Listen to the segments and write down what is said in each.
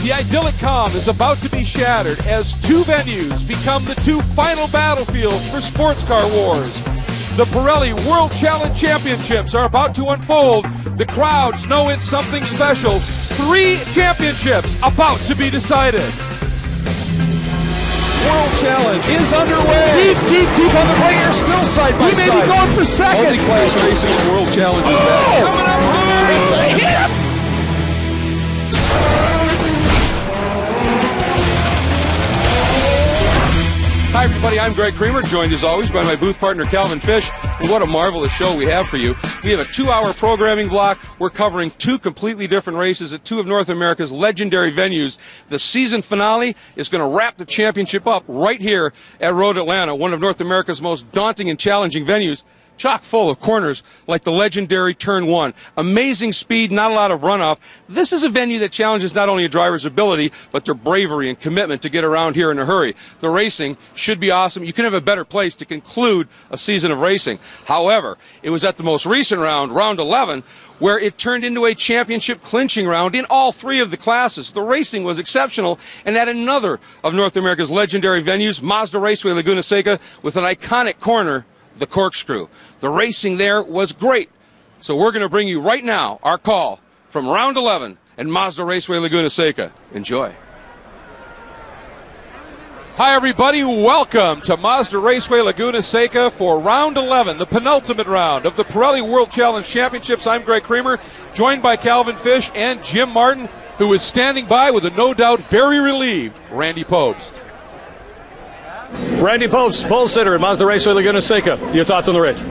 The idyllic calm is about to be shattered as two venues become the two final battlefields for sports car wars. The Pirelli World Challenge Championships are about to unfold. The crowds know it's something special. 3 championships about to be decided. World Challenge is underway. Deep on the brakes are still side by side. We may be going for second. Multi-class racing in the World Challenge is back. Coming up hard. Yes. Hi everybody, I'm Greg Creamer, joined as always by my booth partner Calvin Fish. And what a marvelous show we have for you. We have a 2-hour programming block. We're covering 2 completely different races at 2 of North America's legendary venues. The season finale is going to wrap the championship up right here at Road Atlanta, one of North America's most daunting and challenging venues. Chock full of corners like the legendary Turn 1. Amazing speed, not a lot of runoff. This is a venue that challenges not only a driver's ability, but their bravery and commitment to get around here in a hurry. The racing should be awesome. You can have a better place to conclude a season of racing. However, it was at the most recent round, round 11, where it turned into a championship clinching round in all 3 of the classes. The racing was exceptional, and at another of North America's legendary venues, Mazda Raceway Laguna Seca, with an iconic corner, the corkscrew. The racing there was great. So we're going to bring you right now our call from round 11 at Mazda Raceway Laguna Seca. Enjoy. Hi everybody, welcome to Mazda Raceway Laguna Seca for round 11, the penultimate round of the Pirelli World Challenge Championships. I'm Greg Creamer, joined by Calvin Fish and Jim Martin, who is standing by with a no doubt very relieved Randy Pobst. Randy Pobst, pole sitter at Mazda Raceway Laguna Seca. Your thoughts on the race?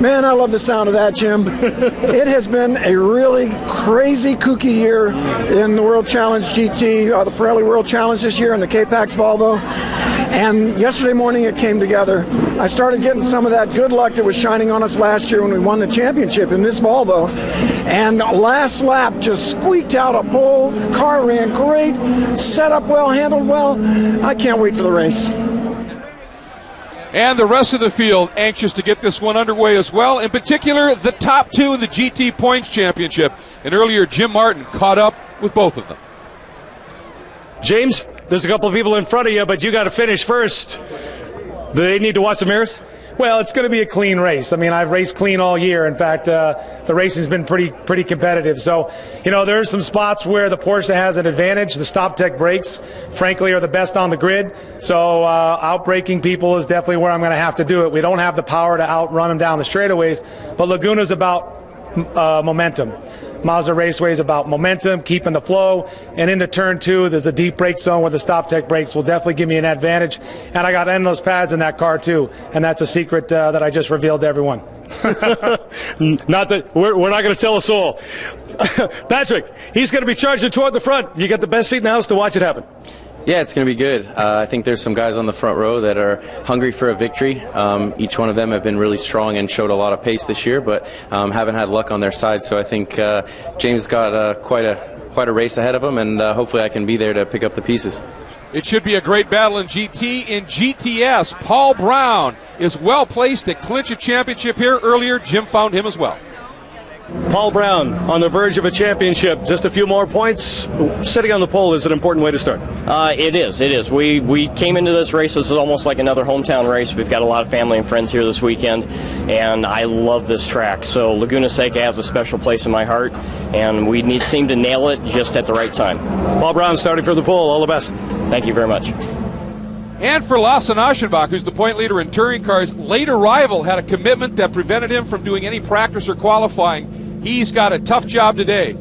Man, I love the sound of that, Jim. It has been a really crazy, kooky year in the World Challenge GT, the Pirelli World Challenge this year, and the K-Pax Volvo. And yesterday morning it came together. I started getting some of that good luck that was shining on us last year when we won the championship in this Volvo. And last lap just squeaked out a pole. Car ran great, set up well, handled well. I can't wait for the race. And the rest of the field anxious to get this one underway as well. In particular, the top 2 in the GT Points Championship. And earlier, Jim Martin caught up with both of them. James, there's a couple of people in front of you, but you got to finish first. Do they need to watch the mirrors? Well, it's going to be a clean race. I mean, I've raced clean all year. In fact, the racing's been pretty competitive. So, you know, there are some spots where the Porsche has an advantage. The stop-tech brakes, frankly, are the best on the grid. So outbraking people is definitely where I'm going to have to do it. We don't have the power to outrun them down the straightaways, but Laguna's about momentum. Mazda Raceway is about momentum, keeping the flow, and into turn 2, there's a deep brake zone where the stop-tech brakes will definitely give me an advantage, and I got endless pads in that car too, and that's a secret that I just revealed to everyone. Not that we're not going to tell us all. Patrick, he's going to be charging toward the front. You got the best seat in the house to watch it happen. Yeah, it's going to be good. I think there's some guys on the front row that are hungry for a victory. Each one of them have been really strong and showed a lot of pace this year, but haven't had luck on their side. So I think James has got quite a race ahead of him, and hopefully I can be there to pick up the pieces. It should be a great battle in GT. In GTS, Paul Brown is well placed to clinch a championship here. Earlier, Jim found him as well. Paul Brown on the verge of a championship. Just a few more points. Sitting on the pole is an important way to start. It is. We came into this race. This is almost like another hometown race. We've got a lot of family and friends here this weekend, and I love this track. So Laguna Seca has a special place in my heart, and we seem to nail it just at the right time. Paul Brown starting for the pole. All the best. Thank you very much. And for Lasse Aschenbach, who's the point leader in touring cars, late arrival had a commitment that prevented him from doing any practice or qualifying. He's got a tough job today.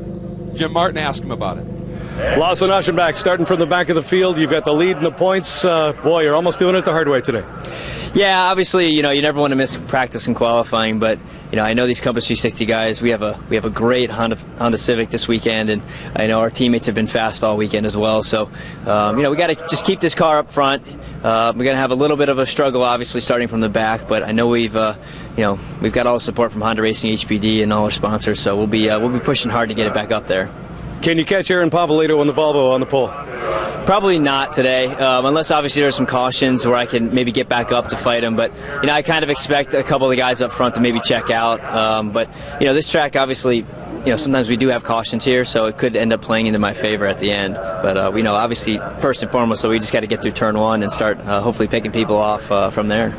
Jim Martin asked him about it. Lasse Aschenbach starting from the back of the field. You've got the lead in the points. Boy, you're almost doing it the hard way today. Yeah, obviously, you know, you never want to miss practice and qualifying, but you know, I know these Compass 360 guys. We have a great Honda Civic this weekend, and I know our teammates have been fast all weekend as well. So, you know, we got to just keep this car up front. We're going to have a little bit of a struggle, obviously, starting from the back, but I know we've got all the support from Honda Racing, HPD, and all our sponsors. So we'll be pushing hard to get it back up there. Can you catch Aaron Pavolito on the Volvo on the pole? Probably not today, unless obviously there's some cautions where I can maybe get back up to fight him. But you know, I kind of expect a couple of the guys up front to maybe check out. But you know, this track obviously sometimes we do have cautions here, so it could end up playing into my favor at the end. But we know, obviously, first and foremost, so we just got to get through turn 1 and start hopefully picking people off from there.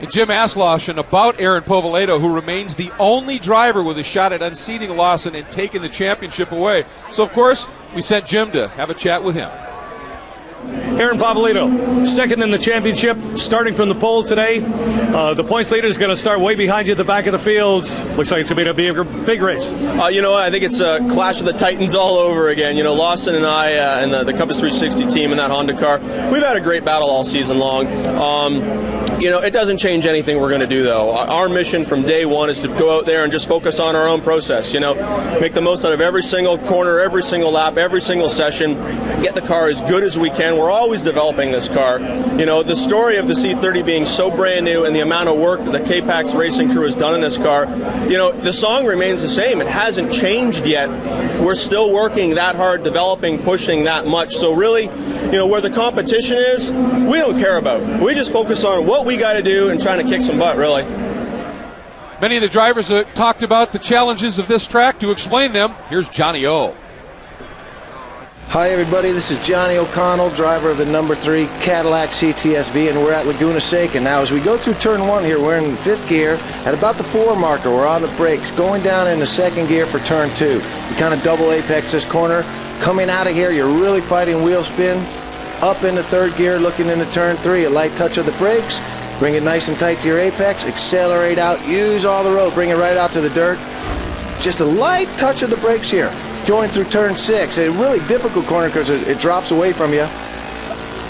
And Jim Aslosh about Aaron Povolato, who remains the only driver with a shot at unseating Lawson and taking the championship away. So, of course, we sent Jim to have a chat with him. Aaron Povolato, second in the championship, starting from the pole today. The points leader is going to start way behind you at the back of the field. Looks like it's going to be a big race. I think it's a clash of the Titans all over again. Lawson and I and the Compass 360 team in that Honda car, we've had a great battle all season long. It doesn't change anything we're going to do, though. Our mission from day one is to go out there and just focus on our own process, make the most out of every single corner, every single lap, every single session, get the car as good as we can. We're always developing this car. The story of the C30 being so brand new and the amount of work that the K-Pax racing crew has done in this car, the song remains the same. It hasn't changed yet. We're still working that hard, developing, pushing that much. So really, where the competition is, we don't care about. We just focus on what we got to do and trying to kick some butt, really. Many of the drivers talked about the challenges of this track. To explain them, here's Johnny O. Hi everybody, this is Johnny O'Connell, driver of the number 3 Cadillac CTSV, and we're at Laguna Seca. Now as we go through turn 1 here, we're in 5th gear. At about the 4 marker, we're on the brakes, going down in the 2nd gear for turn 2. You kind of double apex this corner. Coming out of here, you're really fighting wheel spin. Up in the 3rd gear, looking into turn 3, a light touch of the brakes. Bring it nice and tight to your apex, accelerate out, use all the road, bring it right out to the dirt. Just a light touch of the brakes here. Going through turn 6, a really difficult corner because it drops away from you.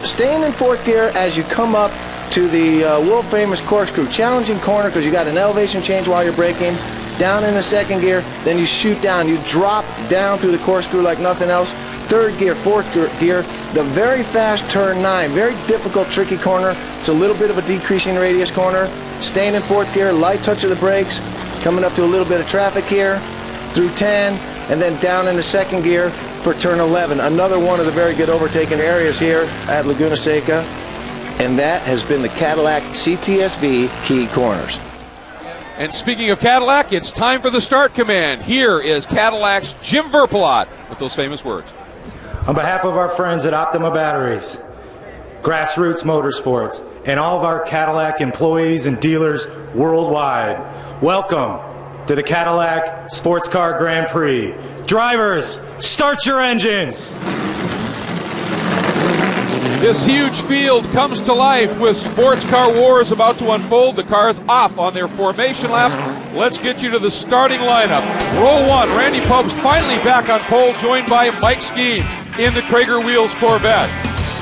Staying in 4th gear as you come up to the world famous corkscrew. Challenging corner because you got an elevation change while you're braking. Down in the 2nd gear, then you shoot down. You drop down through the corkscrew like nothing else. 3rd gear, 4th gear, the very fast turn 9. Very difficult, tricky corner. It's a little bit of a decreasing radius corner. Staying in 4th gear, light touch of the brakes. Coming up to a little bit of traffic here. Through 10. And then down in the 2nd gear for turn 11. Another one of the very good overtaking areas here at Laguna Seca. And that has been the Cadillac CTSV Key Corners. And speaking of Cadillac, it's time for the start command. Here is Cadillac's Jim Verpilot with those famous words. On behalf of our friends at Optima Batteries, Grassroots Motorsports, and all of our Cadillac employees and dealers worldwide, welcome to the Cadillac Sports Car Grand Prix. Drivers, start your engines! This huge field comes to life with sports car wars about to unfold. The cars off on their formation lap. Let's get you to the starting lineup. Row 1, Randy Pope's finally back on pole, joined by Mike Skeen in the Krager Wheels Corvette.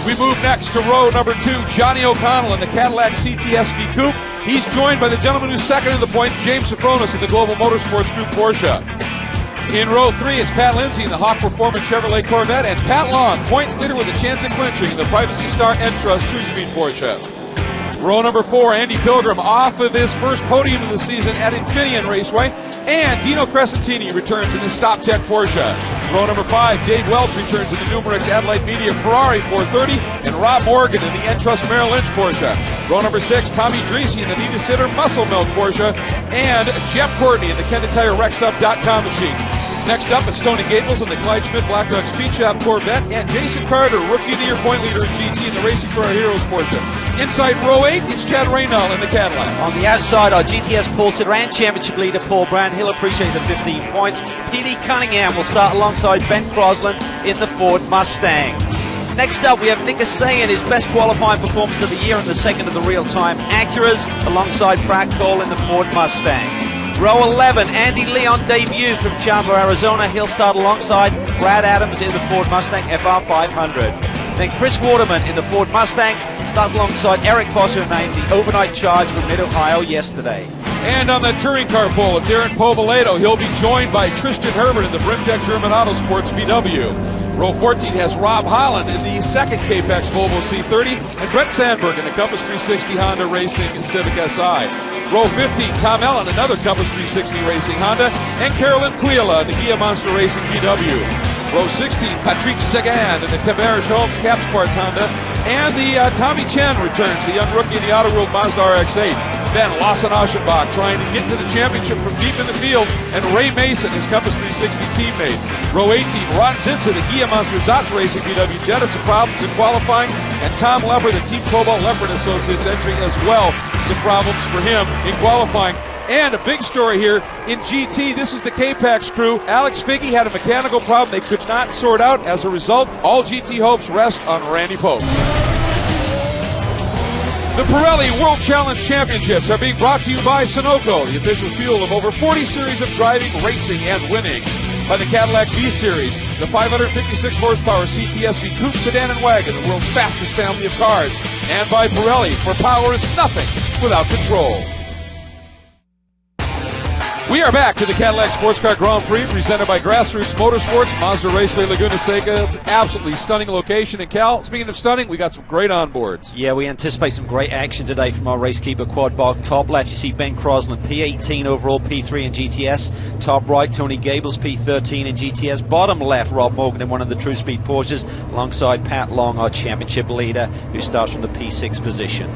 We move next to row number 2, Johnny O'Connell in the Cadillac CTSV Coupe. He's joined by the gentleman who's second in the points, James Sofronis in the Global Motorsports Group Porsche. In row 3, it's Pat Lindsay in the Hawk Performance Chevrolet Corvette, and Pat Long, points leader with a chance at clinching in the Privacy Star Entrust 2-speed Porsche. Row number 4, Andy Pilgrim off of his first podium of the season at Infineon Raceway, and Dino Crescentini returns in the Stop Tech Porsche. Row number 5, Dave Welch returns in the Numerix Adelaide Media Ferrari 430, and Rob Morgan in the Entrust Merrill Lynch Porsche. Row number 6, Tommy Dreesy in the Nita Sitter Muscle Milk Porsche, and Jeff Courtney in the Kendall Tire RecStuff.com machine. Next up, it's Tony Gables in the Clyde Schmidt Black Dog Speed Shop Corvette, and Jason Carter, Rookie of the Year point leader in GT in the Racing for Our Heroes Porsche. Inside row 8, it's Chad Raynall in the Cadillac. On the outside, our GTS Paul Sitter and Championship leader Paul Brand. He'll appreciate the 15 points. P.D. Cunningham will start alongside Ben Crosland in the Ford Mustang. Next up, we have Nick Assayan, his best qualifying performance of the year in the second of the real-time Acuras, alongside Pratt Cole in the Ford Mustang. Row 11, Andy Leon debut from Chandler, Arizona. He'll start alongside Brad Adams in the Ford Mustang FR500. Then Chris Waterman in the Ford Mustang starts alongside Eric Foss, who named the overnight charge from Mid-Ohio yesterday. And on the touring car pole, it's Aaron Povolato. He'll be joined by Tristan Herbert in the Brimtech German Autosports VW. Row 14 has Rob Holland in the second K-Pax Volvo C30, and Brett Sandberg in the Compass 360 Honda Racing Civic Si. Row 15, Tom Allen, another Compass 360 Racing Honda, and Carolyn Quila in the Kia Monster Racing VW. Row 16, Patrick Sagan in the Tavares Holmes Cap Sports Honda, and the Tommy Chen returns, the young rookie in the Auto World Mazda RX-8. Then Lawson Aschenbach trying to get to the championship from deep in the field, and Ray Mason, his Compass 360 teammate. Row 18, Ron Zitza, the Gia Monster Zatz Racing VW Jet, had some problems in qualifying, and Tom Leopard, the Team Cobalt Leopard Associates, entering as well. Some problems for him in qualifying. And a big story here in GT. This is the K-Pax crew. Alex Figge had a mechanical problem they could not sort out. As a result, all GT hopes rest on Randy Pope. The Pirelli World Challenge Championships are being brought to you by Sunoco, the official fuel of over 40 series of driving, racing, and winning. By the Cadillac V-Series, the 556 horsepower CTSV coupe, sedan, and wagon, the world's fastest family of cars. And by Pirelli, for power is nothing without control. We are back to the Cadillac Sports Car Grand Prix, presented by Grassroots Motorsports, Mazda Raceway, Laguna Seca. Absolutely stunning location. And Cal, speaking of stunning, we got some great onboards. Yeah, we anticipate some great action today from our racekeeper quad box. Top left, you see Ben Crosland, P18 overall, P3 in GTS. Top right, Tony Gables, P13 in GTS. Bottom left, Rob Morgan in one of the True Speed Porsches, alongside Pat Long, our championship leader, who starts from the P6 position.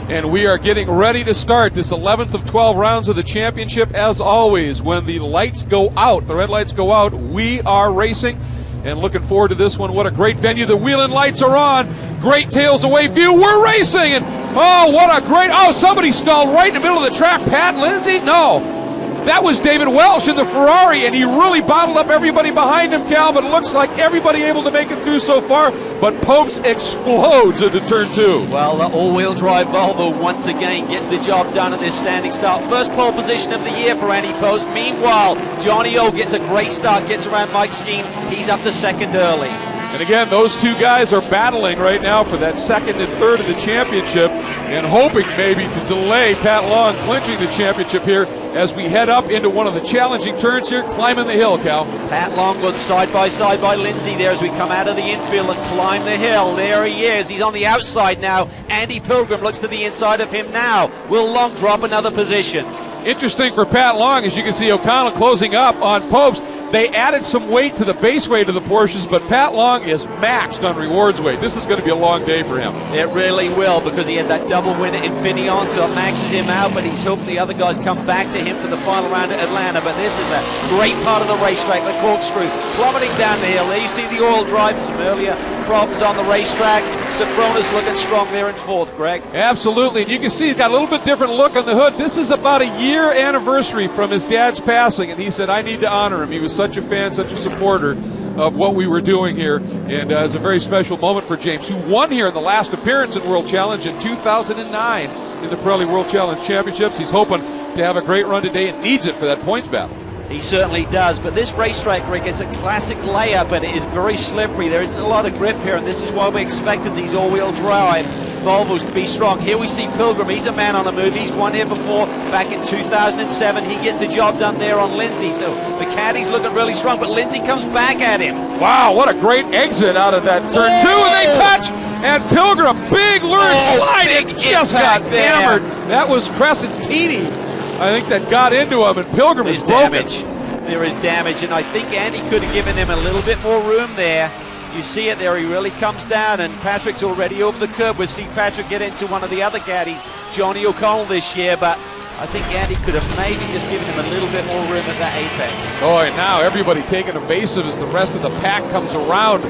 And we are getting ready to start this 11th of 12 rounds of the championship. As always, when the lights go out, the red lights go out, we are racing. And looking forward to this one. What a great venue. The wheel-in lights are on. Great tails away view. We're racing. And oh, what a great, oh, somebody stalled right in the middle of the track. Pat Lindsay? No. That was David Welsh in the Ferrari, and he really bottled up everybody behind him, Cal, but it looks like everybody able to make it through so far, but Popes explodes into turn 2. Well, the all-wheel drive Volvo once again gets the job done at this standing start. First pole position of the year for Andy Post. Meanwhile, Johnny O gets a great start, gets around Mike Skeen. He's up to second early. And again, those two guys are battling right now for that second and third of the championship and hoping maybe to delay Pat Long clinching the championship here as we head up into one of the challenging turns here, climbing the hill, Cal. Pat Long looks side by Lindsay there as we come out of the infield and climb the hill. There he is. He's on the outside now. Andy Pilgrim looks to the inside of him now. Will Long drop another position? Interesting for Pat Long, as you can see O'Connell closing up on Popes. They added some weight to the base weight of the Porsches, but Pat Long is maxed on rewards weight. This is going to be a long day for him. It really will, because he had that double win at Infineon, so it maxes him out, but he's hoping the other guys come back to him for the final round at Atlanta. But this is a great part of the racetrack, the corkscrew, plummeting down the hill. There you see the oil drive, some earlier problems on the racetrack. Sofrona's looking strong there in fourth, Greg. Absolutely, and you can see he's got a little bit different look on the hood. This is about a year anniversary from his dad's passing, and he said, I need to honor him. He was such a fan, such a supporter of what we were doing here, and it's a very special moment for James, who won here in the last appearance in World Challenge in 2009 in the Pirelli World Challenge Championships. He's hoping to have a great run today and needs it for that points battle. He certainly does, but this racetrack, Greg, is a classic layup, and it is very slippery. There isn't a lot of grip here, and this is why we expected these all-wheel drive Volvos to be strong. Here we see Pilgrim. He's a man on the move. He's won here before back in 2007. He gets the job done there on Lindsay, so the caddy's looking really strong, but Lindsay comes back at him. Wow, what a great exit out of that turn 2, and they touch, and Pilgrim, big lurid slide, and just got hammered. That was Crescentini, I think, that got into him, and Pilgrim is broken. There is damage, and I think Andy could have given him a little bit more room there. You see it there, he really comes down, and Patrick's already over the curb. We'll see Patrick get into one of the other caddies, Johnny O'Connell, this year, but I think Andy could have maybe just given him a little bit more room at that apex. Oh, and now everybody taking evasive as the rest of the pack comes around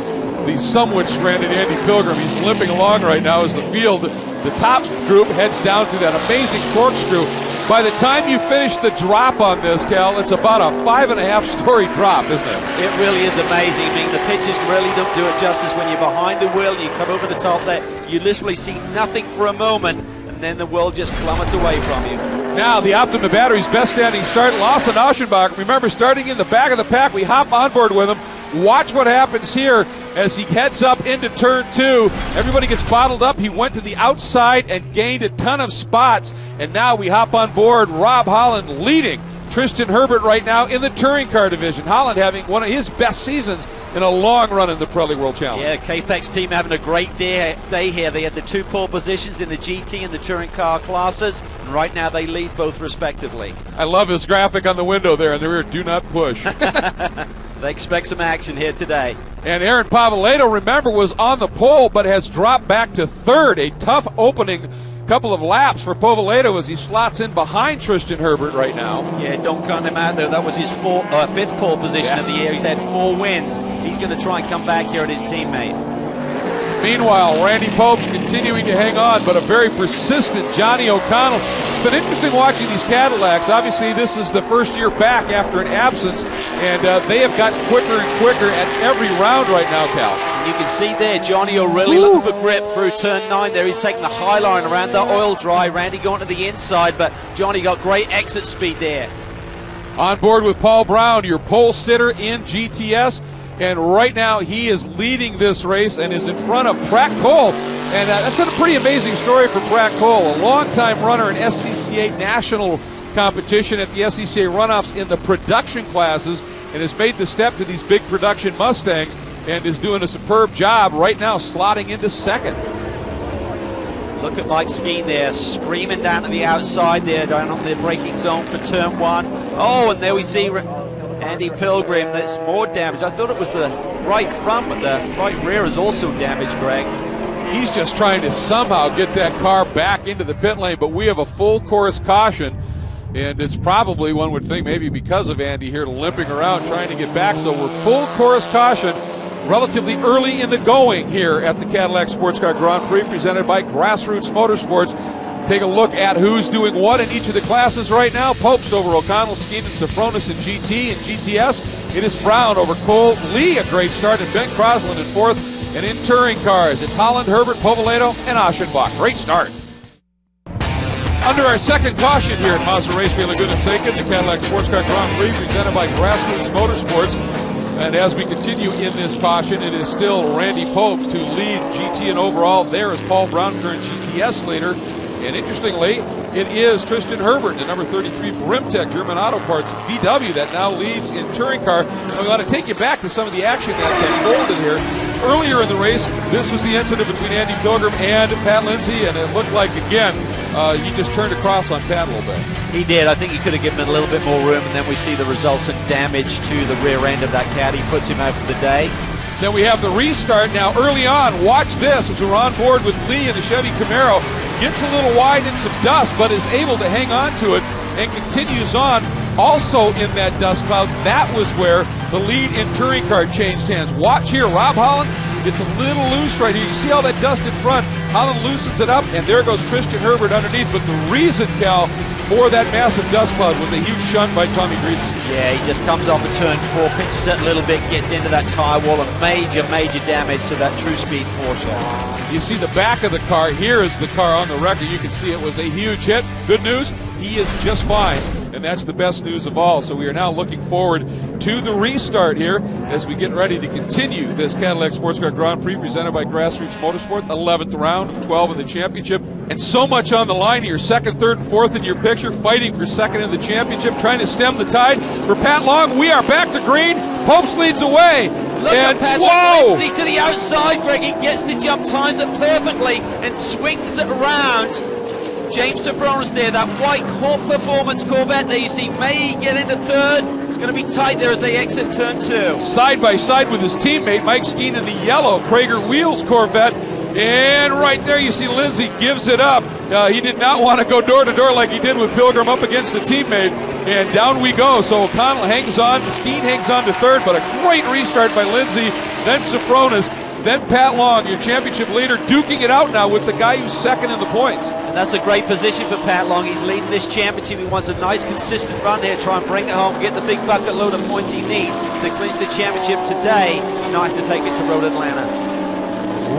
the somewhat stranded Andy Pilgrim. He's limping along right now as the field, the top group heads down to that amazing corkscrew. By the time you finish the drop on this, Cal, it's about a 5.5-story drop, isn't it? It really is amazing. I mean, the pictures really don't do it justice. When you're behind the wheel and you come over the top there, you literally see nothing for a moment, and then the world just plummets away from you. Now, the Optima Battery's best standing start, Lawson Aschenbach. Remember, starting in the back of the pack, we hop on board with him. Watch what happens here as he heads up into turn 2. Everybody gets bottled up. He went to the outside and gained a ton of spots. And now we hop on board. Rob Holland leading Tristan Herbert right now in the touring car division. Holland having one of his best seasons in a long run in the Pirelli World Challenge. Yeah, K-Pax team having a great day here. They had the 2 pole positions in the GT and the touring car classes, and right now they lead both respectively. I love his graphic on the window there in the rear, do not push. They expect some action here today. And Aaron Pavoleto, remember, was on the pole but has dropped back to third. A tough opening couple of laps for Povaledo as he slots in behind Tristan Herbert right now. Yeah, don't count him out though. That was his fifth pole position of the year. He's had 4 wins. He's going to try and come back here at his teammate. Meanwhile, Randy Pope's continuing to hang on, but a very persistent Johnny O'Connell. It's been interesting watching these Cadillacs. Obviously, this is the first year back after an absence, and they have gotten quicker and quicker at every round right now, Cal. And you can see there, Johnny O'Reilly looking for grip through turn 9 there. He's taking the high line around the oil dry. Randy going to the inside, but Johnny got great exit speed there. On board with Paul Brown, your pole sitter in GTS. And right now he is leading this race and is in front of Pratt Cole. And that's a pretty amazing story for Pratt Cole, a longtime runner in SCCA national competition at the SCCA runoffs in the production classes, and has made the step to these big production Mustangs and is doing a superb job right now, slotting into second. Look at Mike Skeen there, screaming down to the outside there, down on the braking zone for turn 1. Oh, and there we see Andy Pilgrim, that's more damage. I thought it was the right front, but the right rear is also damaged, Greg. He's just trying to somehow get that car back into the pit lane, but we have a full course caution, and it's probably, one would think, maybe because of Andy here limping around trying to get back. So we're full course caution relatively early in the going here at the Cadillac Sports Car Grand Prix presented by Grassroots Motorsports. Take a look at who's doing what in each of the classes right now. Pope's over O'Connell, Skeen, and Safronis in GT and GTS. It is Brown over Cole. Lee, a great start, and Ben Crosland in 4th. And in touring cars, it's Holland, Herbert, Povaledo, and Aschenbach. Great start. Under our second caution here at Mazda Raceway Laguna Seca, the Cadillac Sports Car Grand Prix presented by Grassroots Motorsports. And as we continue in this caution, it is still Randy Pope to lead GT and overall. There is Paul Brown, current GTS leader. And interestingly, it is Tristan Herbert, the number 33 Brimtech German Auto Parts VW, that now leads in touring car. And we want to take you back to some of the action that's unfolded here. Earlier in the race, this was the incident between Andy Pilgrim and Pat Lindsay, and it looked like, again, he just turned across on Pat a little bit. He did. I think he could have given it a little bit more room, and then we see the resultant damage to the rear end of that Caddy. Puts him out for the day. Then we have the restart. Now, early on, watch this as we're on board with Lee in the Chevy Camaro. Gets a little wide in some dust, but is able to hang on to it and continues on. Also in that dust cloud, that was where the lead in touring car changed hands. Watch here, Rob Holland. It's a little loose right here. You see all that dust in front. Holland loosens it up, and there goes Tristan Herbert underneath. But the reason, Cal, for that massive dust cloud was a huge shunt by Tommy Greasy. Yeah, he just comes off a turn 4, pinches it a little bit, gets into that tire wall, and major damage to that True Speed Porsche. You see the back of the car. Here is the car on the record. You can see it was a huge hit. Good news, he is just fine, and that's the best news of all. So we are now looking forward to the restart here as we get ready to continue this Cadillac Sports Car Grand Prix presented by Grassroots Motorsports, 11th round of 12 in the championship. And so much on the line here. 2nd, 3rd, and 4th in your picture, fighting for 2nd in the championship, trying to stem the tide. For Pat Long, we are back to green. Popes leads away. Look at Patrick Lindsay to the outside, Greg. He gets the jump, times it perfectly, and swings it around. James Safronis there, that white Hawk Performance Corvette there you see may get into 3rd. It's going to be tight there as they exit turn 2. Side by side with his teammate, Mike Skeen in the yellow Krager Wheels Corvette. And right there you see Lindsay gives it up. He did not want to go door to door like he did with Pilgrim up against a teammate. And down we go. So O'Connell hangs on, Skeen hangs on to 3rd, but a great restart by Lindsay. Then Safronis, then Pat Long, your championship leader, duking it out now with the guy who's 2nd in the points. And that's a great position for Pat Long. He's leading this championship. He wants a nice, consistent run here, try and bring it home, get the big bucket load of points he needs to clinch the championship today, not have to take it to Road Atlanta.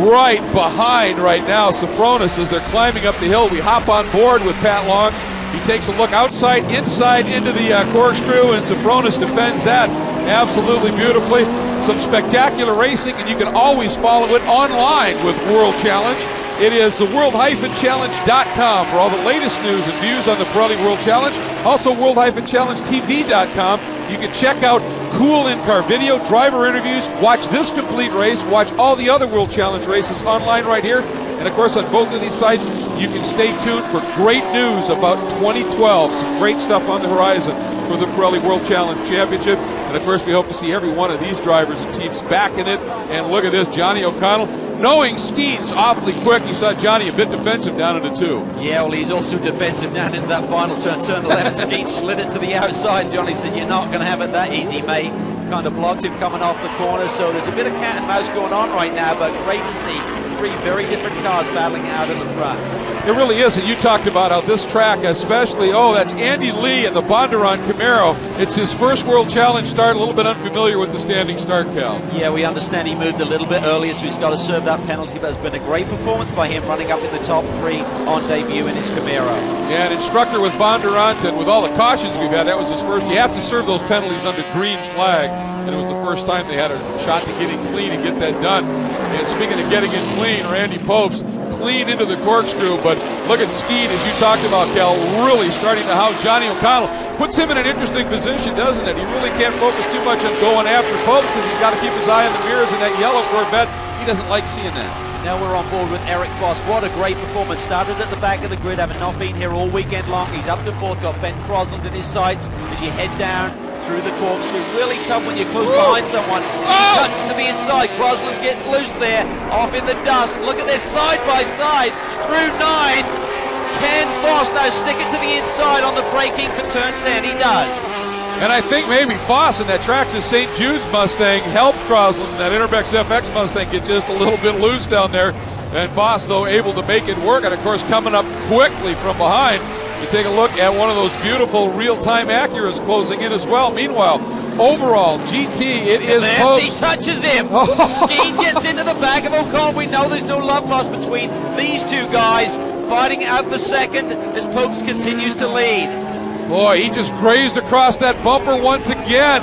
Right behind right now, Safronis, as they're climbing up the hill. We hop on board with Pat Long. He takes a look outside, inside into the corkscrew, and Safronis defends that absolutely beautifully. Some spectacular racing, and you can always follow it online with World Challenge. It is the world-challenge.com for all the latest news and views on the Pirelli World Challenge. Also world-challengetv.com. You can check out cool in-car video, driver interviews, watch this complete race, watch all the other World Challenge races online right here. And of course, on both of these sites, you can stay tuned for great news about 2012. Some great stuff on the horizon for the Pirelli World Challenge Championship. And, of course, we hope to see every one of these drivers and teams back in it. And look at this, Johnny O'Connell, knowing Skeen's awfully quick. He saw Johnny a bit defensive down into 2. Yeah, well, he's also defensive down into that final turn, turn 11. Skeen slid it to the outside, and Johnny said, you're not going to have it that easy, mate. Kind of blocked him coming off the corner, so there's a bit of cat and mouse going on right now, but great to see 3 very different cars battling out in the front. It really is, and you talked about how this track especially, that's Andy Lee and the Bondurant Camaro. It's his first World Challenge start, a little bit unfamiliar with the standing start, Cal. Yeah, we understand he moved a little bit earlier, so he's got to serve that penalty, but it's been a great performance by him running up in the top 3 on debut in his Camaro. Yeah, an instructor with Bondurant, and with all the cautions we've had, that was his first. You have to serve those penalties under green flag, and it was the first time they had a shot to getting clean and get that done. And speaking of getting it clean, Randy Popes clean into the corkscrew, but look at Skeen, as you talked about, Cal, really starting to house Johnny O'Connell. Puts him in an interesting position, doesn't it? He really can't focus too much on going after Popes because he's got to keep his eye on the mirrors in that yellow Corvette. He doesn't like seeing that. Now we're on board with Eric Foss. What a great performance. Started at the back of the grid, having not been here all weekend long. He's up to 4th, got Ben Crosland in his sights as you head down through the corkscrew. Really tough when you're close behind someone. He touches to the inside. Crosland gets loose there, off in the dust. Look at this, side by side through 9. Can Foss now stick it to the inside on the braking for turn 10? He does. And I think maybe Foss in that Traxxas St. Jude's Mustang helped Crosland. That Interbex FX Mustang get just a little bit loose down there. And Foss, though, able to make it work. And, of course, coming up quickly from behind. You take a look at one of those beautiful real-time Acuras closing in as well. Meanwhile, overall, GT, it is Popes. He touches him. Skeen gets into the back of Ocon. We know there's no love lost between these two guys. Fighting out for second as Popes continues to lead. Boy, he just grazed across that bumper once again.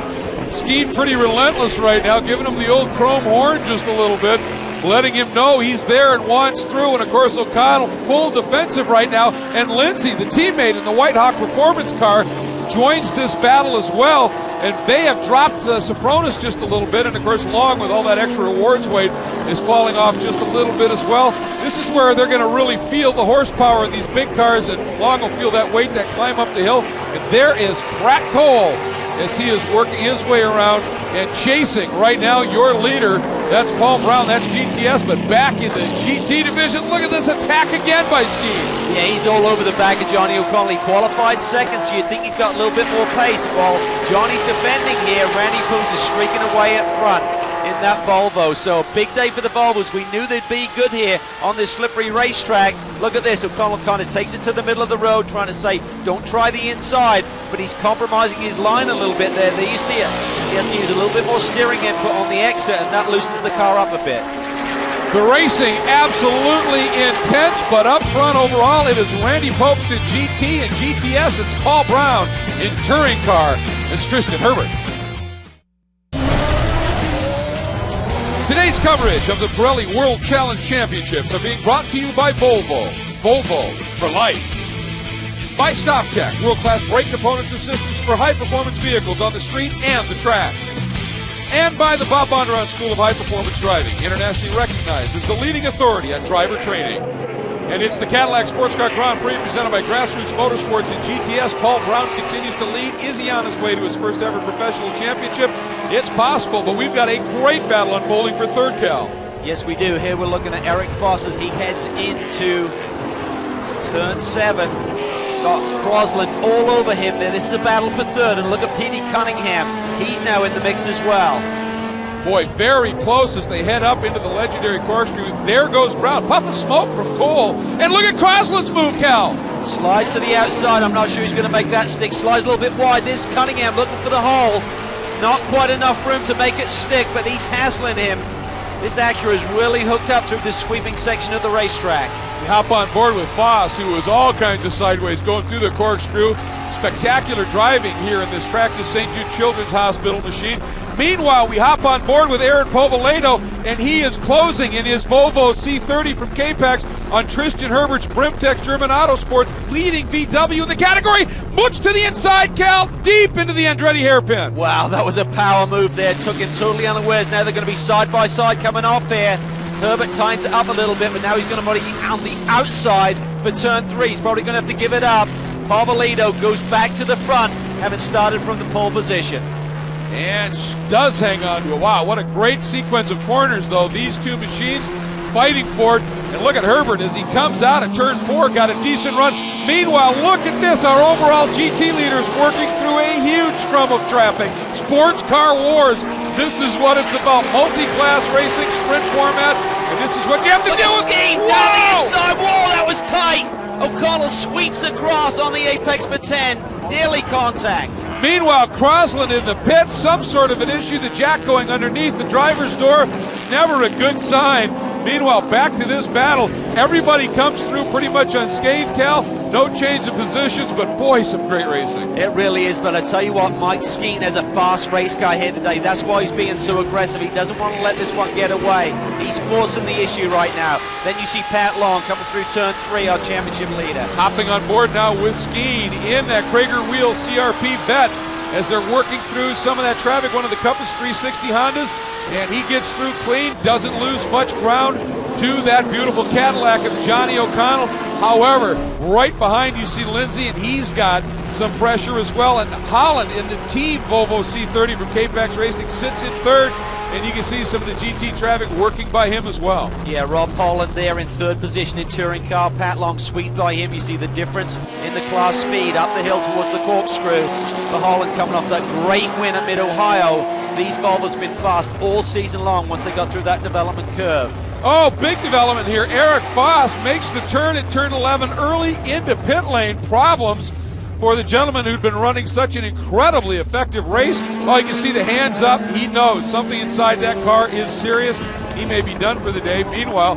Skeen pretty relentless right now, giving him the old chrome horn just a little bit, letting him know he's there and wants through. And, of course, O'Connell full defensive right now. And Lindsay, the teammate in the White Hawk Performance car, joins this battle as well. And they have dropped Sofronis just a little bit. And, of course, Long, with all that extra awards weight, is falling off just a little bit as well. This is where they're going to really feel the horsepower of these big cars. And Long will feel that weight, that climb up the hill. And there is Pratt Cole as he is working his way around and chasing right now your leader. That's Paul Brown, that's GTS, but back in the GT division, look at this attack again by Skeen. Yeah, he's all over the back of Johnny O'Connell. He qualified second, so you'd think he's got a little bit more pace. While Johnny's defending here, Randy Popes is streaking away up front in that Volvo. So a big day for the Volvos. We knew they'd be good here on this slippery racetrack. Look at this, O'Connell kind of takes it to the middle of the road, trying to say, don't try the inside, but he's compromising his line a little bit there. There you see it. He has to use a little bit more steering input on the exit, and that loosens the car up a bit. The racing absolutely intense, but up front overall, it is Randy Popes in GT and GTS. It's Paul Brown in touring car. It's Tristan Herbert. Today's coverage of the Pirelli World Challenge Championships are being brought to you by Volvo. Volvo for life. By StopTech, world-class brake components and systems for high-performance vehicles on the street and the track. And by the Bob Bondurant School of High Performance Driving, internationally recognized as the leading authority on driver training. And it's the Cadillac Sports Car Grand Prix presented by Grassroots Motorsports and GTS. Paul Brown continues to lead. Is he on his way to his first ever professional championship? It's possible, but we've got a great battle unfolding for third, Cal. Yes, we do. Here we're looking at Eric Foss as he heads into turn 7. Got Crosland all over him there. This is a battle for third. And look at Petey Cunningham. He's now in the mix as well. Boy, very close as they head up into the legendary corkscrew. There goes Brown. Puff of smoke from Cole. And look at Crosland's move, Cal. Slides to the outside. I'm not sure he's going to make that stick. Slides a little bit wide. There's Cunningham looking for the hole. Not quite enough room to make it stick, but he's hassling him. This Acura is really hooked up through this sweeping section of the racetrack. We hop on board with Foss, who was all kinds of sideways going through the corkscrew. Spectacular driving here in this Traxxas St. Jude Children's Hospital machine. Meanwhile, we hop on board with Aaron Povaledo, and he is closing in his Volvo C30 from K-Pax on Tristan Herbert's Brimtex German Autosports, leading VW in the category. Butch to the inside, Cal, deep into the Andretti hairpin. Wow, that was a power move there. Took him totally unawares. Now they're going to be side by side coming off here. Herbert tightens it up a little bit, but now he's going to be on the outside for turn 3. He's probably going to have to give it up. Povaledo goes back to the front, having started from the pole position. and does hang on to it. Wow, what a great sequence of corners, though. These two machines fighting for it. And look at Herbert as he comes out of turn 4, got a decent run. Meanwhile, look at this. Our overall GT leaders working through a huge scrum of traffic. Sports car wars. This is what it's about. Multi-class racing, sprint format, and this is what you have to do. Skeen down the inside wall. That was tight. O'Connell sweeps across on the apex for 10. Nearly contact. Meanwhile, Crosland in the pits, some sort of an issue. The jack going underneath the driver's door. Never a good sign. Meanwhile, back to this battle. Everybody comes through pretty much unscathed, Cal. No change of positions, but boy, some great racing. It really is, but I tell you what, Mike Skeen is a fast race guy here today. That's why he's being so aggressive. He doesn't want to let this one get away. He's forcing the issue right now. Then you see Pat Long coming through turn 3, our championship leader. Hopping on board now with Skeen in that Krager Wheel CRP vet as they're working through some of that traffic, one of the Compass 360 Hondas, and he gets through clean, doesn't lose much ground to that beautiful Cadillac of Johnny O'Connell. However, right behind you see Lindsay, and he's got some pressure as well. And Holland in the team Volvo C30 from K-Pax Racing sits in third, and you can see some of the GT traffic working by him as well. Yeah, Rob Holland there in third position in touring car. Pat Long swept by him. You see the difference in the class speed up the hill towards the corkscrew. For Holland coming off that great win at Mid-Ohio. These Volvos have been fast all season long once they got through that development curve. Oh, big development here. Eric Foss makes the turn at turn 11 early into pit lane. Problems for the gentleman who'd been running such an incredibly effective race. Well, you can see the hands up. He knows something inside that car is serious. He may be done for the day. Meanwhile,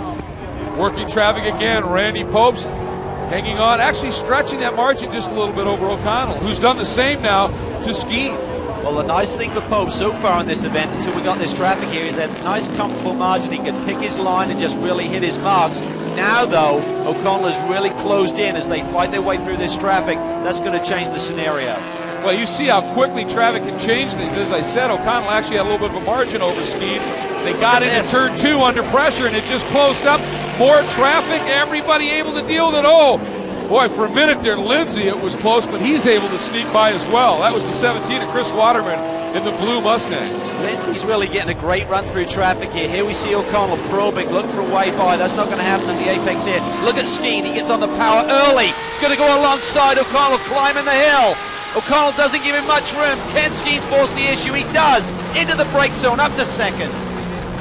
working traffic again. Randy Popes hanging on, actually stretching that margin just a little bit over O'Connell, who's done the same now to Skeen. Well, the nice thing for Pope so far in this event, until we got this traffic here, is a nice comfortable margin. He can pick his line and just really hit his marks. Now, though, O'Connell is really closed in as they fight their way through this traffic. That's going to change the scenario. Well, you see how quickly traffic can change things. As I said, O'Connell actually had a little bit of a margin over Skeen. They got into turn 2 under pressure, and it just closed up. More traffic, everybody able to deal with it. Oh, boy, for a minute there, Lindsay, it was close, but he's able to sneak by as well. That was the 17 of Chris Waterman in the blue Mustang. Lindsay's really getting a great run through traffic here. Here we see O'Connell probing, looking for a way by. That's not going to happen at the apex here. Look at Skeen. He gets on the power early. He's going to go alongside O'Connell, climbing the hill. O'Connell doesn't give him much room. Can Skeen force the issue? He does. Into the brake zone, up to second.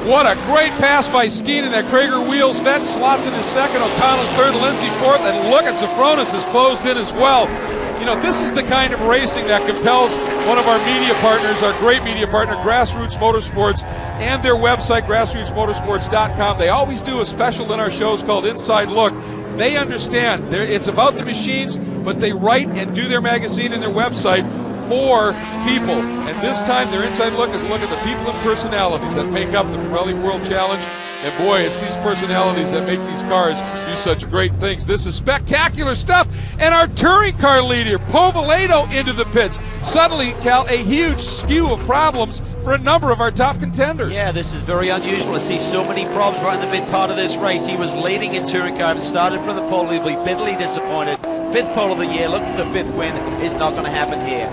What a great pass by Skeen in that Krager Wheels vet. Slots in his second, O'Connell's third, Lindsay fourth, and look at Sofronis is closed in as well. You know, this is the kind of racing that compels one of our media partners, our great media partner, Grassroots Motorsports, and their website, grassrootsmotorsports.com. They always do a special in our shows called Inside Look. They understand it's about the machines, but they write and do their magazine and their website for people. And this time their inside look is a look at the people and personalities that make up the Pirelli World Challenge. And boy, it's these personalities that make these cars do such great things. This is spectacular stuff. And our touring car leader, Povaledo, into the pits. Suddenly, Cal, a huge skew of problems for a number of our top contenders. Yeah, this is very unusual to see so many problems right in the mid part of this race. He was leading in touring car and started from the pole. He'll be bitterly disappointed. 5th pole of the year, look for the 5th win. It's not going to happen here.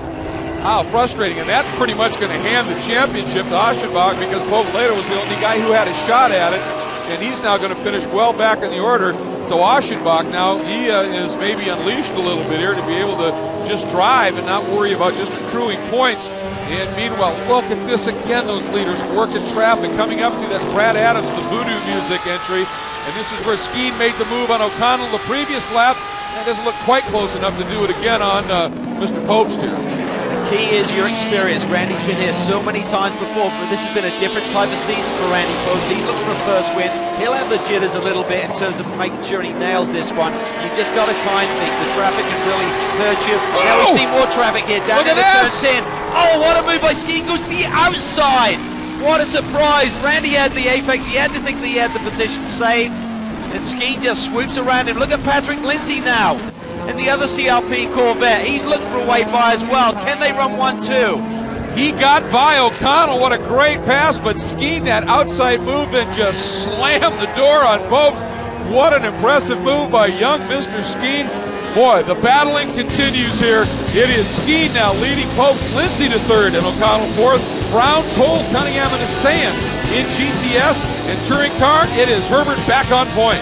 How frustrating, and that's pretty much going to hand the championship to Aschenbach because Povaledo was the only guy who had a shot at it, and he's now going to finish well back in the order. So Aschenbach now, he is maybe unleashed a little bit here to be able to just drive and not worry about just accruing points. And meanwhile, look at this again, those leaders working traffic, coming up through that Brad Adams, the voodoo music entry. And this is where Skeen made the move on O'Connell the previous lap. That doesn't look quite close enough to do it again on Mr. Popst here. Key is your experience. Randy's been here so many times before, but this has been a different type of season for Randy Post. He's looking for a first win. He'll have the jitters a little bit in terms of making sure he nails this one. You've just got to time things. The traffic can really hurt you. Now we see more traffic here down into turn 10. Oh, what a move by Skeen. Goes to the outside. What a surprise. Randy had the apex. He had to think that he had the position saved. And Skeen just swoops around him. Look at Patrick Lindsay now. And the other CRP Corvette, he's looking for a way by as well. Can they run 1-2? He got by O'Connell. What a great pass, but Skeen, that outside move, then just slammed the door on Popes. What an impressive move by young Mr. Skeen. Boy, the battling continues here. It is Skeen now leading Popes, Lindsay to third, and O'Connell fourth. Brown, Cole, Cunningham, and Sayan in GTS. And touring car, it is Herbert back on point.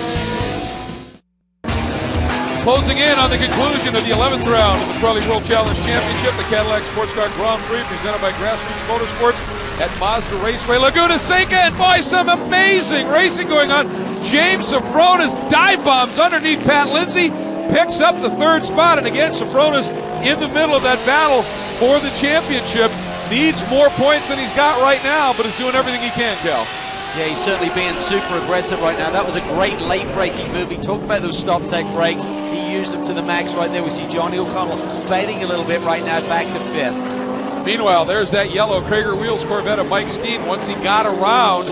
Closing in on the conclusion of the 11th round of the Pirelli World Challenge Championship, the Cadillac Sports Car Grand Prix presented by Grassroots Motorsports at Mazda Raceway, Laguna Seca, and boy, some amazing racing going on. James Safronis dive bombs underneath Pat Lindsay, picks up the third spot, and again, Safronis in the middle of that battle for the championship. Needs more points than he's got right now, but is doing everything he can, Cal. Yeah, he's certainly being super aggressive right now. That was a great late-braking move. He talked about those stop-tech brakes. He used them to the max right there. We see Johnny O'Connell fading a little bit right now, back to fifth. Meanwhile, there's that yellow Krager Wheels Corvette of Mike Skeen. Once he got around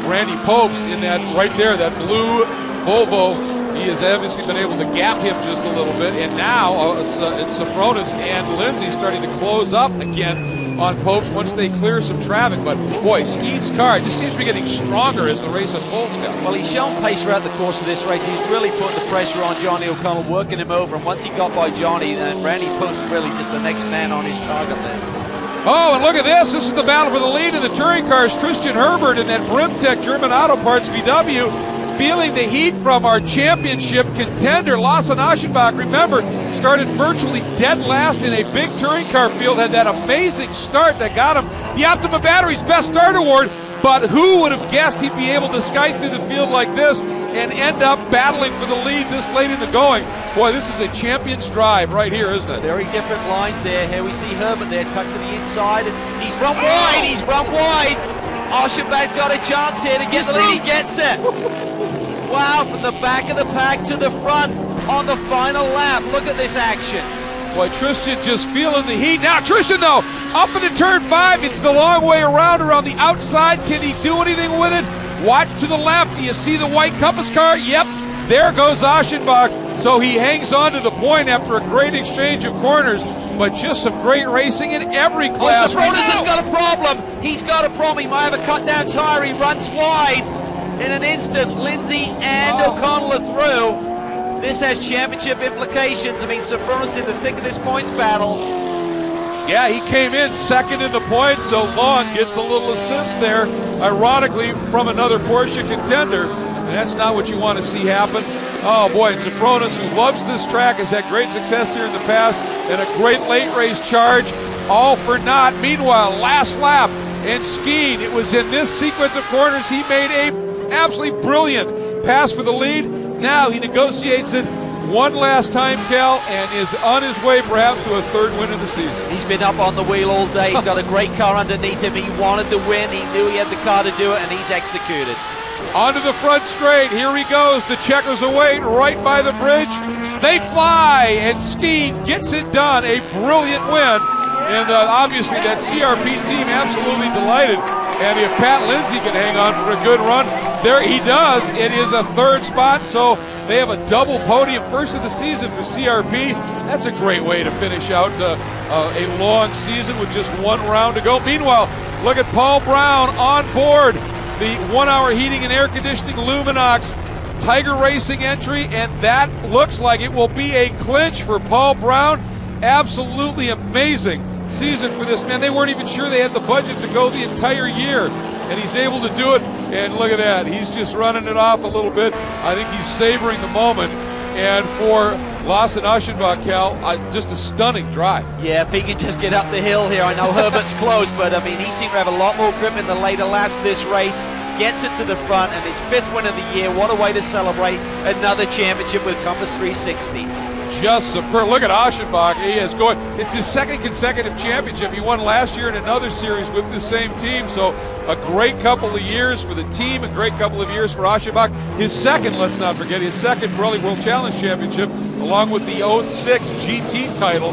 Randy Popes in that right there, that blue Volvo, he has obviously been able to gap him just a little bit. And now it's Safronis and Lindsay starting to close up again on Popes once they clear some traffic. But boy, Skeen's car just seems to be getting stronger as the race unfolds now. Well, he's shown pace throughout the course of this race. He's really putting the pressure on Johnny O'Connell, working him over. And once he got by Johnny, then Randy Popes was really just the next man on his target list. Oh, and look at this. This is the battle for the lead in the touring cars. Christian Herbert and that Brimtech German Auto Parts VW feeling the heat from our championship contender, Lasse Aschenbach. Remember, started virtually dead last in a big touring car field, had that amazing start that got him the Optima Batteries Best Start Award. But who would have guessed he'd be able to sky through the field like this and end up battling for the lead this late in the going? Boy, this is a champion's drive right here, isn't it? Very different lines there. Here we see Herbert there tucked to the inside, and he's run wide. He's run wide. Aschenbach's got a chance here to get the lead. He gets it. Wow, from the back of the pack to the front on the final lap. Look at this action. Boy, Tristan just feeling the heat. Now, Tristan, though, up into turn 5. It's the long way around the outside. Can he do anything with it? Watch to the left. Do you see the white Compass car? Yep, there goes Aschenbach. So he hangs on to the point after a great exchange of corners. But just some great racing in every class. Oh, Safronis has got a problem. He's got a problem. He might have a cut-down tire. He runs wide. In an instant, Lindsay and O'Connell are through. This has championship implications. I mean, Safronis in the thick of this points battle. Yeah, he came in second in the points, so Long gets a little assist there, ironically, from another Porsche contender. And that's not what you want to see happen. Oh, boy, and Safronis, who loves this track, has had great success here in the past, and a great late race charge, all for naught. Meanwhile, last lap, and Skeen, it was in this sequence of corners he made a absolutely brilliant pass for the lead. Now he negotiates it one last time, Cal, and is on his way perhaps to a third win of the season. He's been up on the wheel all day. He's got a great car underneath him. He wanted to win. He knew he had the car to do it, and he's executed. Onto the front straight. Here he goes. The checkers await right by the bridge. They fly, and Skeen gets it done. A brilliant win. And obviously that CRP team absolutely delighted. And if Pat Lindsay can hang on for a good run, there he does. It is a third spot, so they have a double podium, first of the season for CRP. That's a great way to finish out a long season with just one round to go. Meanwhile, look at Paul Brown on board the 1 hour heating and air conditioning Luminox Tiger Racing entry, and that looks like it will be a clinch for Paul Brown. Absolutely amazing season for this man. They weren't even sure they had the budget to go the entire year, and he's able to do it. And look at that, he's just running it off a little bit. I think he's savoring the moment. And for Lasse Aschenbach, Cal, just a stunning drive. Yeah, if he can just get up the hill here. I know Herbert's close, but I mean, he seemed to have a lot more grip in the later laps of this race. Gets it to the front, and his 5th win of the year. What a way to celebrate another championship with Compass 360. Just superb. Look at Aschenbach. He is going. It's his 2nd consecutive championship. He won last year in another series with the same team. So a great couple of years for the team, a great couple of years for Aschenbach. His 2nd, let's not forget, his 2nd Pirelli World Challenge Championship, along with the 06 GT title.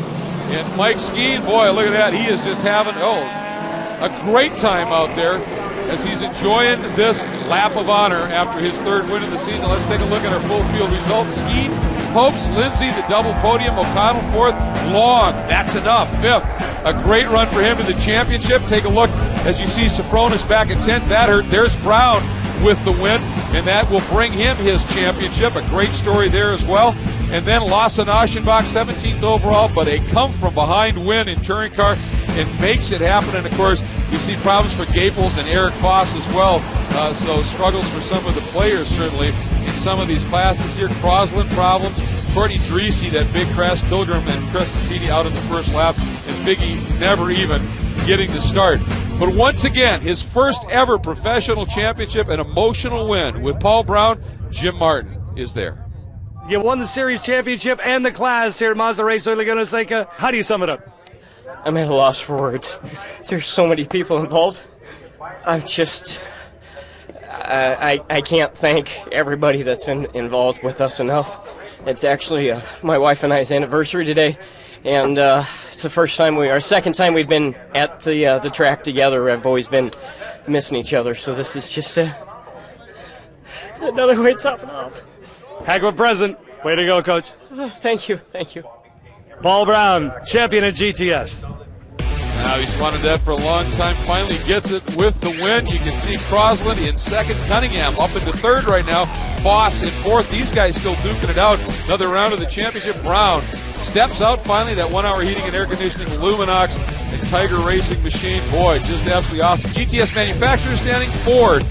And Mike Skeen, boy, look at that. He is just having, a great time out there as he's enjoying this lap of honor after his 3rd win of the season. Let's take a look at our full field results. Skeen, Popes, Lindsay, the double podium, O'Connell 4th, Long, that's enough, 5th. A great run for him to the championship. Take a look as you see Safronis back at 10th. That hurt. There's Brown with the win, and that will bring him his championship. A great story there as well. And then Lasse Aschenbach, 17th overall, but a come-from-behind win in touring car and makes it happen. And, of course, we see problems for Gaples and Eric Foss as well, so struggles for some of the players, certainly, in some of these classes here. Crosland problems. Courtney Dreesy, that big crash, Pilgrim and Preston Seedy out in the first lap, and Figgy never even getting to start. But once again, his first ever professional championship, an emotional win with Paul Brown. Jim Martin is there. You won the series championship and the class here at Mazda Raceway Laguna Seca. How do you sum it up? I'm at a loss for words. There's so many people involved. I'm just... I can't thank everybody that's been involved with us enough. It's actually my wife and I's anniversary today, and it's the second time we've been at the track together. I've always been missing each other, so this is just another way to top it off. Heck of a present. Way to go, Coach. Thank you. Paul Brown, champion at GTS. Now he's wanted that for a long time. Finally gets it with the win. You can see Crosland in second, Cunningham up into third right now, Foss in fourth. These guys still duking it out. Another round of the championship. Brown steps out finally. That 1 hour heating and air conditioning, Luminox and Tiger Racing machine. Boy, just absolutely awesome. GTS manufacturer standing, Ford.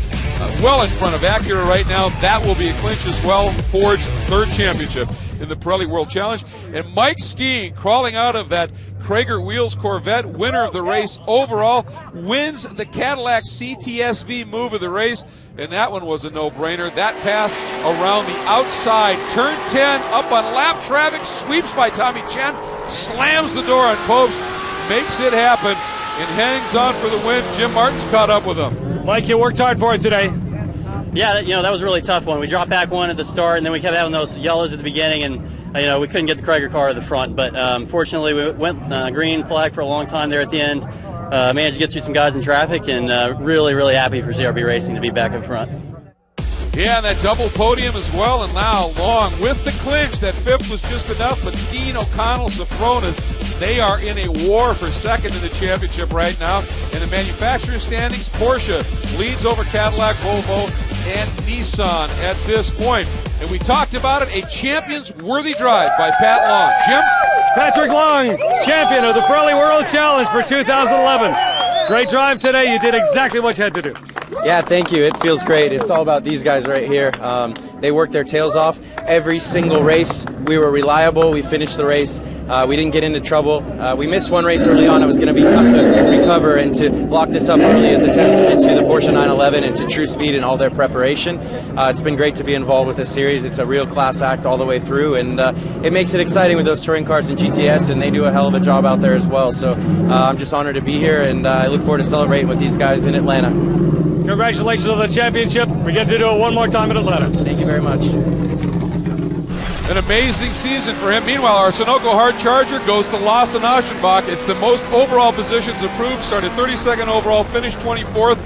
Well in front of Acura right now. That will be a clinch as well. Ford's third championship in the Pirelli World Challenge. And Mike Skeen crawling out of that Krager Wheels Corvette, winner of the race overall, wins the Cadillac CTSV move of the race, and that one was a no-brainer. That pass around the outside, turn 10, up on lap traffic, sweeps by Tommy Chen, slams the door on Popes, makes it happen, and hangs on for the win. Jim Martin's caught up with him. Mike, you worked hard for it today. Yeah, that was a really tough one. We dropped back one at the start, and then we kept having those yellows at the beginning, and we couldn't get the Krager car at the front. But fortunately, we went green flag for a long time there at the end. Managed to get through some guys in traffic, and really, really happy for CRB Racing to be back in front. Yeah, and that double podium as well, and now Long with the clinch. That fifth was just enough, but Skeen, O'Connell, Safronis, they are in a war for second in the championship right now. In the manufacturer standings, Porsche leads over Cadillac, Volvo, and Nissan at this point. And we talked about it, a champions-worthy drive by Pat Long. Jim? Patrick Long, champion of the Pirelli World Challenge for 2011. Great drive today. You did exactly what you had to do. Yeah, thank you. It feels great. It's all about these guys right here. They worked their tails off every single race. We were reliable. We finished the race. We didn't get into trouble. We missed one race early on. It was going to be tough to recover, and to lock this up early is a testament to the Porsche 911 and to True Speed and all their preparation. It's been great to be involved with this series. It's a real class act all the way through, and it makes it exciting with those touring cars and GTS, and they do a hell of a job out there as well. So I'm just honored to be here, and I look forward to celebrating with these guys in Atlanta. Congratulations on the championship. We get to do it one more time in Atlanta. Thank you very much. An amazing season for him. Meanwhile, our Sunoco Hard Charger goes to Lasse Aschenbach. It's the most overall positions approved. Started 32nd overall, finished 24th,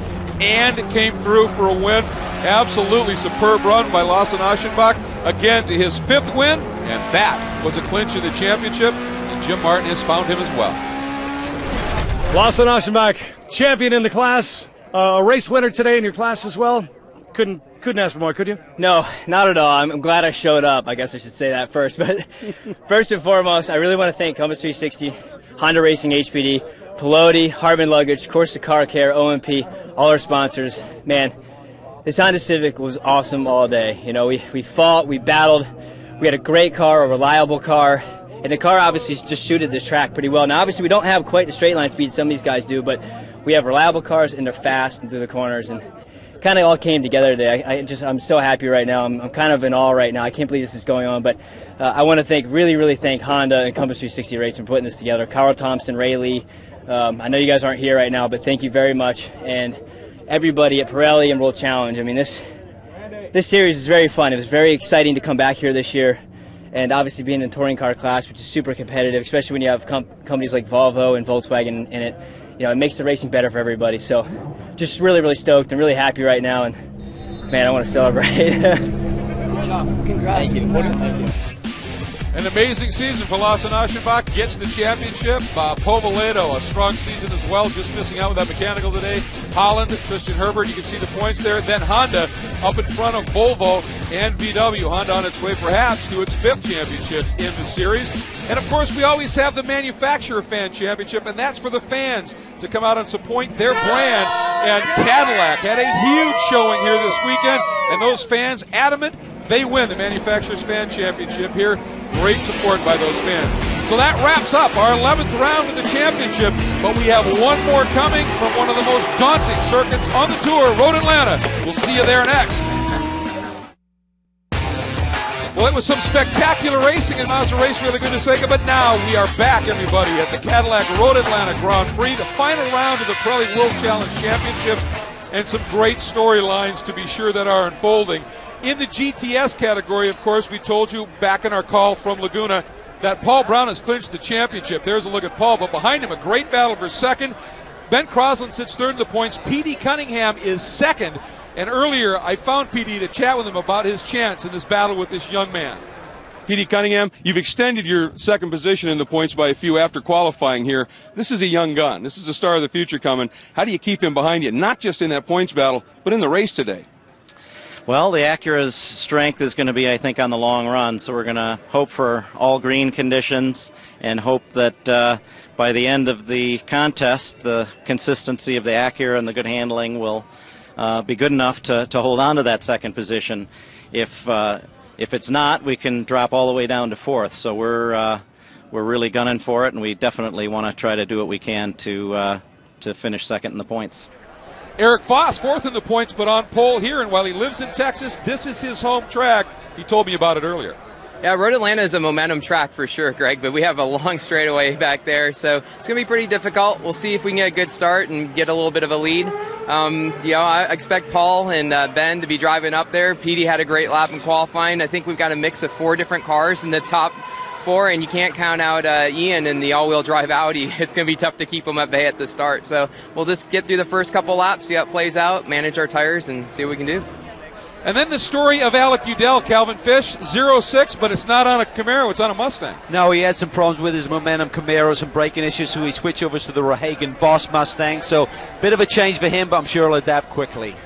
and came through for a win. Absolutely superb run by Lasse Aschenbach. Again, to his fifth win, and that was a clinch in the championship. And Jim Martin has found him as well. Lasse Aschenbach, champion in the class. A race winner today in your class as well. Couldn't ask for more, could you? No, not at all. I'm glad I showed up. I guess I should say that first. But first and foremost, I really want to thank Compass 360, Honda Racing HPD, Pelote, Hartman Luggage, Corsa Car Care, OMP, all our sponsors. Man, this Honda Civic was awesome all day. We fought, we battled. We had a great car, a reliable car. And the car obviously just suited this track pretty well. Now, obviously, we don't have quite the straight line speed some of these guys do, but we have reliable cars, and they're fast and through the corners, and kind of all came together today. I'm so happy right now. I'm kind of in awe right now. I can't believe this is going on, but I want to really thank Honda and Compass 360 Racing for putting this together. Carl Thompson, Ray Lee. I know you guys aren't here right now, but thank you very much, and everybody at Pirelli and World Challenge. I mean, this series is very fun. It was very exciting to come back here this year. And obviously being in the touring car class, which is super competitive, especially when you have companies like Volvo and Volkswagen in it, it makes the racing better for everybody. So just really stoked and really happy right now. And, man, I want to celebrate. Good job. Congrats. Thank you. An amazing season for Lasse Aschenbach. Gets the championship. Povoledo, a strong season as well, just missing out with that mechanical today. Holland, Christian Herbert, you can see the points there. Then Honda up in front of Volvo and VW. Honda on its way perhaps to its 5th championship in the series. And of course, we always have the manufacturer fan championship, and that's for the fans to come out and support their brand. And Cadillac had a huge showing here this weekend, and those fans adamant they win the manufacturers fan championship here. Great support by those fans. So that wraps up our 11th round of the championship, but we have one more coming from one of the most daunting circuits on the tour, Road Atlanta. We'll see you there next. Well, it was some spectacular racing in Mazda Raceway Laguna Seca, but now we are back, everybody, at the Cadillac Road Atlanta Grand Prix, the final round of the Pirelli World Challenge Championship, and some great storylines to be sure that are unfolding. In the GTS category, of course, we told you back in our call from Laguna that Paul Brown has clinched the championship. There's a look at Paul, but behind him a great battle for second. Ben Crosland sits third in the points. P.D. Cunningham is second. And earlier I found P.D. to chat with him about his chance in this battle with this young man. P.D. Cunningham, you've extended your second position in the points by a few after qualifying here. This is a young gun. This is a star of the future coming. How do you keep him behind you, not just in that points battle, but in the race today? Well, the Acura's strength is going to be, I think, on the long run, so we're going to hope for all green conditions and hope that by the end of the contest, the consistency of the Acura and the good handling will be good enough to hold on to that second position. If it's not, we can drop all the way down to fourth, so we're really gunning for it, and we definitely want to try to do what we can to finish second in the points. Eric Foss, fourth in the points, but on pole here. And while he lives in Texas, this is his home track. He told me about it earlier. Yeah, Road Atlanta is a momentum track for sure, Greg, but we have a long straightaway back there, so it's going to be pretty difficult. We'll see if we can get a good start and get a little bit of a lead. I expect Paul and Ben to be driving up there. Petey had a great lap in qualifying. I think we've got a mix of 4 different cars in the top 4, and you can't count out Ian in the all-wheel drive Audi. It's going to be tough to keep him at bay at the start. So we'll just get through the first couple laps, see how it plays out, manage our tires, and see what we can do. And then the story of Alec Udell, Calvin Fish, 0-6, but it's not on a Camaro, it's on a Mustang. No, he had some problems with his Momentum Camaro, some braking issues, so he switched over to the Rohagan Boss Mustang. So bit of a change for him, but I'm sure he'll adapt quickly.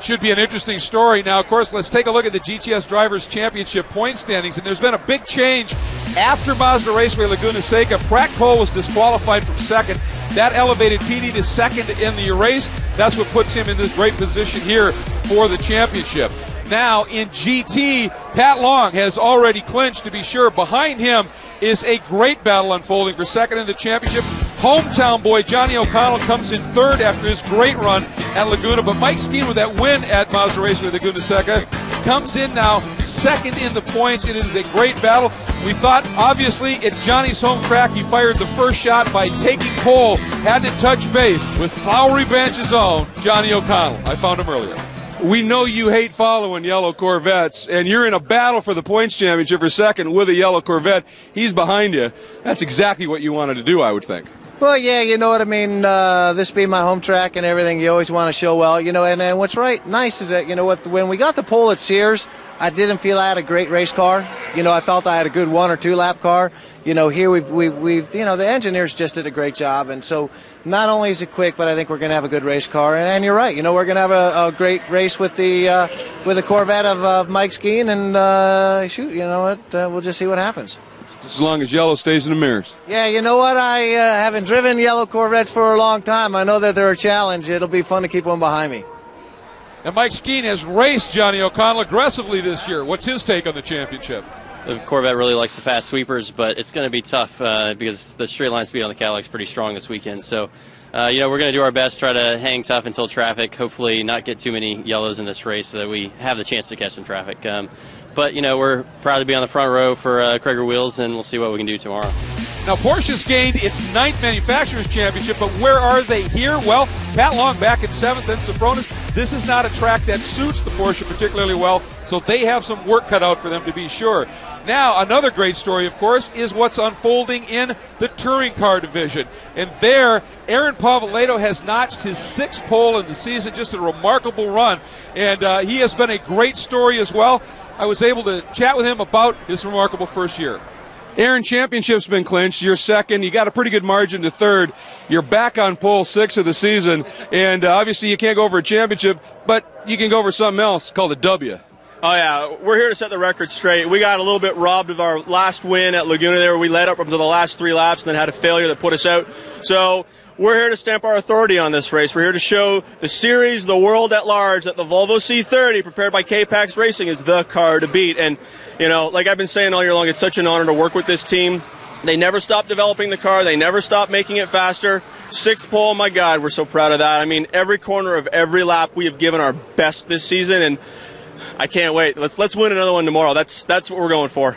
Should be an interesting story. Now, of course, let's take a look at the GTS Drivers' Championship point standings, and there's been a big change after Mazda Raceway Laguna Seca. Pratt Cole was disqualified from second. That elevated PD to second in the race. That's what puts him in this great position here for the championship. Now, in GT, Pat Long has already clinched, to be sure. Behind him is a great battle unfolding for second in the championship. Hometown boy Johnny O'Connell comes in third after his great run at Laguna, but Mike Skeen with that win at Mazda Raceway Laguna Seca comes in now second in the points. It is a great battle. We thought, obviously, at Johnny's home track, he fired the first shot by taking pole, had to touch base with Flowery Branch's own Johnny O'Connell. I found him earlier. We know you hate following yellow Corvettes, and you're in a battle for the points championship for second with a yellow Corvette. He's behind you. That's exactly what you wanted to do, I would think. Well, yeah, you know what I mean. This being my home track and everything, you always want to show well, you know. And what's nice is that, you know what, when we got the pole at Sears, I didn't feel I had a great race car. You know, I felt I had a good 1 or 2 lap car. You know, here we've you know, the engineers just did a great job, and so not only is it quick, but I think we're going to have a good race car. And you're right, you know, we're going to have a great race with the Corvette of Mike Skeen, and shoot, you know what, we'll just see what happens. As long as yellow stays in the mirrors. Yeah, you know what? I haven't driven yellow Corvettes for a long time. I know that they're a challenge. It'll be fun to keep one behind me. And Mike Skeen has raced Johnny O'Connell aggressively this year. What's his take on the championship? The Corvette really likes the fast sweepers, but it's going to be tough because the straight line speed on the Cadillac's pretty strong this weekend. So, you know, we're going to do our best, try to hang tough until traffic, hopefully not get too many yellows in this race so that we have the chance to catch some traffic. But, you know, we're proud to be on the front row for Krager Wheels, and we'll see what we can do tomorrow. Now, Porsche's gained its 9th Manufacturers Championship, but where are they here? Well, Pat Long back in 7th, and Sofronis. This is not a track that suits the Porsche particularly well, so they have some work cut out for them, to be sure. Now, another great story, of course, is what's unfolding in the touring car division. And there, Aaron Paveleto has notched his 6th pole in the season, just a remarkable run. And he has been a great story as well. I was able to chat with him about his remarkable first year. Aaron, championship's been clinched. You're second. You got a pretty good margin to third. You're back on pole 6 of the season. And obviously you can't go over a championship, but you can go over something else called a W. Oh, yeah. We're here to set the record straight. We got a little bit robbed of our last win at Laguna there. We led up to the last 3 laps and then had a failure that put us out. So we're here to stamp our authority on this race. We're here to show the series, the world at large, that the Volvo C30 prepared by K-Pax Racing is the car to beat. And, you know, like I've been saying all year long, it's such an honor to work with this team. They never stop developing the car. They never stop making it faster. 6th pole, my God, we're so proud of that. I mean, every corner of every lap we have given our best this season, and I can't wait. Let's win another one tomorrow. That's what we're going for.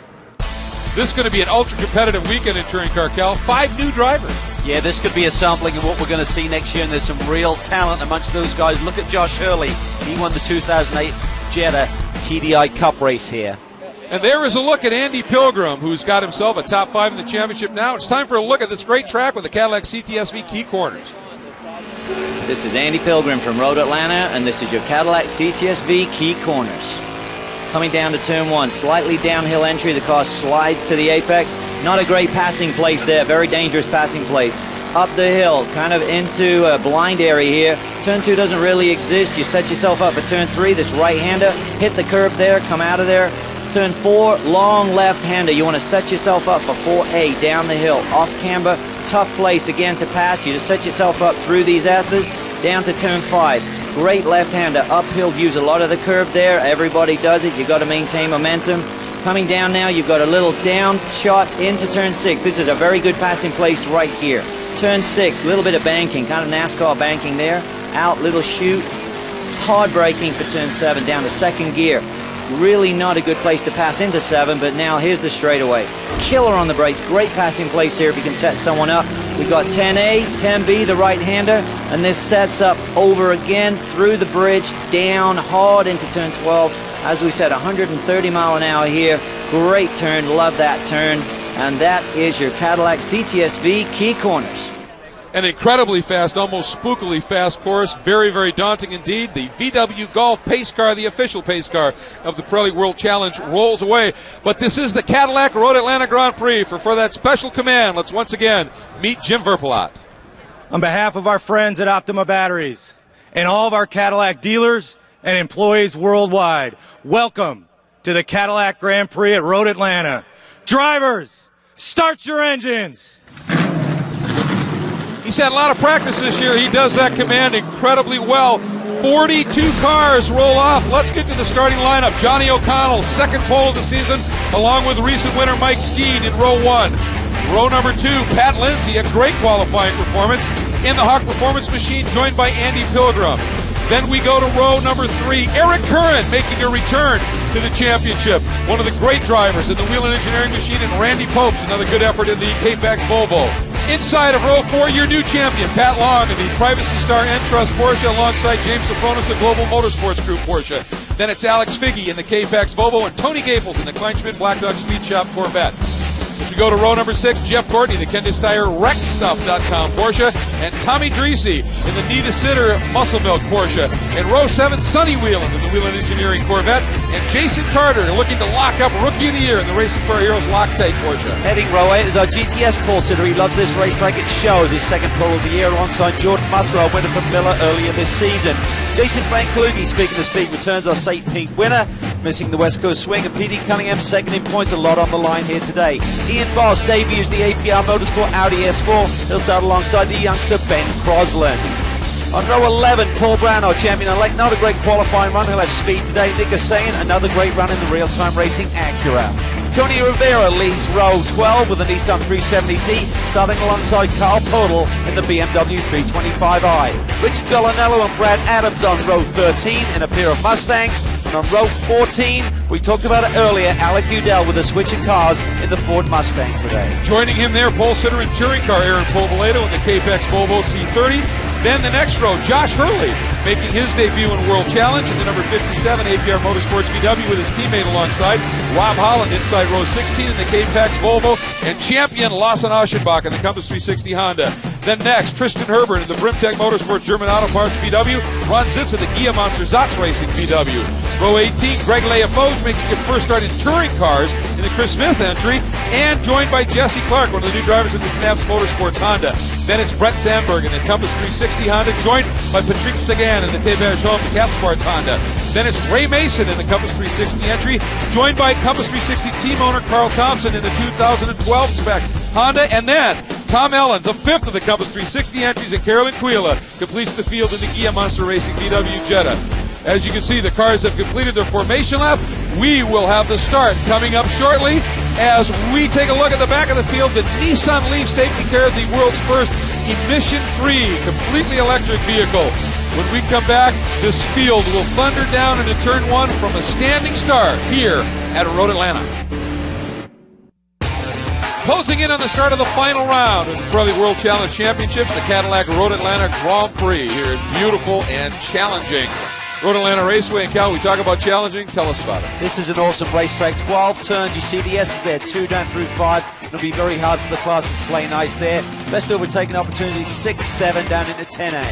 This is going to be an ultra-competitive weekend in Touring Car, Cal. 5 new drivers. Yeah, this could be a sampling of what we're going to see next year, and there's some real talent amongst those guys. Look at Josh Hurley. He won the 2008 Jeddah TDI Cup race here. And there is a look at Andy Pilgrim, who's got himself a top 5 in the championship now. It's time for a look at this great track with the Cadillac CTSV Key Corners. This is Andy Pilgrim from Road Atlanta, and this is your Cadillac CTSV Key Corners. Coming down to turn 1, slightly downhill entry. The car slides to the apex. Not a great passing place there, very dangerous passing place. Up the hill, kind of into a blind area here. Turn 2 doesn't really exist. You set yourself up for turn 3, this right-hander. Hit the curb there, come out of there. Turn 4, long left-hander. You want to set yourself up for 4A down the hill. Off camber, tough place again to pass. You just set yourself up through these S's down to turn 5. Great left-hander, uphill, use a lot of the curve there. Everybody does it. You've got to maintain momentum. Coming down now, you've got a little down shot into turn 6. This is a very good passing place right here. Turn 6, a little bit of banking, kind of NASCAR banking there. Out, little chute. Hard braking for turn 7, down to 2nd gear. Really not a good place to pass into 7, but now here's the straightaway. Killer on the brakes, great passing place here if you can set someone up. We've got 10A, 10B, the right-hander, and this sets up over again through the bridge, down hard into turn 12. As we said, 130 mile an hour here. Great turn, love that turn. And that is your Cadillac CTSV Key Corners. An incredibly fast, almost spookily fast course. Very, very daunting indeed. The VW Golf pace car, the official pace car of the Pirelli World Challenge, rolls away. But this is the Cadillac Road Atlanta Grand Prix. For that special command, let's once again meet Jim Verpilot. On behalf of our friends at Optima Batteries and all of our Cadillac dealers and employees worldwide, welcome to the Cadillac Grand Prix at Road Atlanta. Drivers, start your engines! He's had a lot of practice this year. He does that command incredibly well. 42 cars roll off. Let's get to the starting lineup. Johnny O'Connell, 2nd pole of the season, along with recent winner Mike Skeed in row 1. Row number 2, Pat Lindsay, a great qualifying performance in the Hawk Performance Machine, joined by Andy Pilgrim. Then we go to row number 3, Eric Curran making a return to the championship. One of the great drivers in the Whelen Engineering Machine, and Randy Popes, another good effort in the K-Pax Volvo. Inside of row 4, your new champion, Pat Long, in the Privacy Star N-Trust Porsche, alongside James Sofonis, the Global Motorsports Group Porsche. Then it's Alex Figge in the K-Pax Volvo, and Tony Gaples in the Kleinschmidt Black Dog Speed Shop Corvette. If you go to row number 6, Jeff Courtney, the Ken Steyer Wreckstuff.com Porsche, and Tommy Dreesy in the Nita Sitter Muscle Milk Porsche. In row 7, Sonny Whelan in the Whelen Engineering Corvette, and Jason Carter looking to lock up Rookie of the Year in the Racing for Heroes Loctite Porsche. Heading row 8 is our GTS pole sitter. He loves this racetrack. It shows his 2nd pole of the year alongside Jordan Musser, our winner from Miller earlier this season. Jason Frank Kluge, speaking of speed, returns our St. Pete winner, missing the West Coast swing, and P.D. Cunningham 2nd in points. A lot on the line here today. Ian Boss debuts the APR Motorsport Audi S4. He'll start alongside the youngster Ben Crosland. On row 11, Paul Brown, our champion-elect. Not a great qualifying run. He'll have speed today. Nick Hussain, another great run in the real-time racing Acura. Tony Rivera leads row 12 with a Nissan 370Z, starting alongside Carl Podel in the BMW 325i. Richard Dolanello and Brad Adams on row 13 in a pair of Mustangs. And on row 14, we talked about it earlier, Alec Udell with a switch of cars in the Ford Mustang today. Joining him there, pole sitter and touring car Aaron Povolato in the K-Pax Volvo C30. Then the next row, Josh Hurley making his debut in World Challenge in the number 57 APR Motorsports VW with his teammate alongside. Rob Holland inside row 16 in the K-Pax Volvo, and champion Lawson Aschenbach in the Compass 360 Honda. Then next, Tristan Herbert in the Brimtech Motorsports German Auto Parts VW. Ron Zitz in the Gia Monster Zatz Racing VW. Row 18, Greg Leopold making his first start in touring cars in the Chris Smith entry, and joined by Jesse Clark, one of the new drivers in the Snaps Motorsports Honda. Then it's Brett Sandberg in the Compass 360 Honda, joined by Patrick Sagan in the Teberge Home Capsports Honda. Then it's Ray Mason in the Compass 360 entry, joined by Compass 360 team owner Carl Thompson in the 2012 spec Honda. And then Tom Ellen, the fifth of the Compass 360 entries, and Carolyn Quila completes the field in the Gia Monster Racing VW Jetta. As you can see, the cars have completed their formation lap. We will have the start coming up shortly as we take a look at the back of the field. The Nissan Leaf Safety Car, the world's first emission-free, completely electric vehicle. When we come back, this field will thunder down into turn one from a standing start here at Road Atlanta. Closing in on the start of the final round of the Pirelli World Challenge Championships, the Cadillac Road Atlanta Grand Prix here in beautiful and challenging Road Atlanta Raceway. And Cal, we talk about challenging. Tell us about it. This is an awesome racetrack. 12 turns. You see the S's there, 2 down through 5. It'll be very hard for the classes to play nice there. Best overtaking opportunity, 6, 7 down into 10A.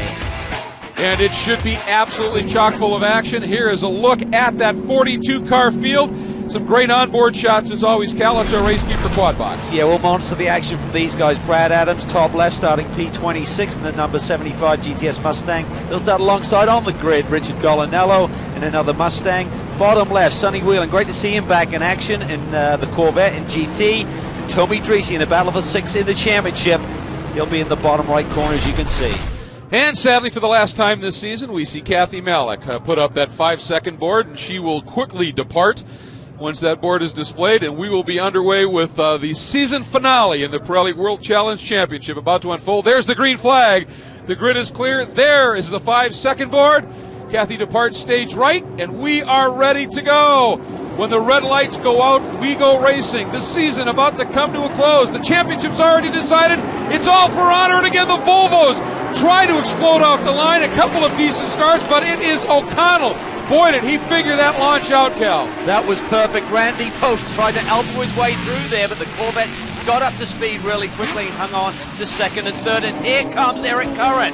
And it should be absolutely chock full of action. Here is a look at that 42-car field. Some great onboard shots as always. Cal, it's our race keeper quad box. Yeah, we'll monitor the action from these guys. Brad Adams, top left, starting P26 in the number 75 GTS Mustang. They'll start alongside on the grid Richard Golinello in another Mustang. Bottom left, Sonny Whelan. Great to see him back in action in the Corvette in GT. And Tommy Dreesy in the battle for 6 in the championship. He'll be in the bottom right corner, as you can see. And sadly, for the last time this season, we see Kathy Malik put up that 5-second board, and she will quickly depart once that board is displayed, and we will be underway with the season finale in the Pirelli World Challenge Championship about to unfold. There's the green flag. The grid is clear. There is the 5-second board. Kathy departs stage right, and we are ready to go. When the red lights go out, we go racing. The season about to come to a close. The championship's already decided. It's all for honor, and again, the Volvos try to explode off the line. A couple of decent starts, but it is O'Connell. Boy, did he figure that launch out, Cal. That was perfect. Randy Post tried to elbow his way through there, but the Corvettes got up to speed really quickly and hung on to second and third. And here comes Eric Curran,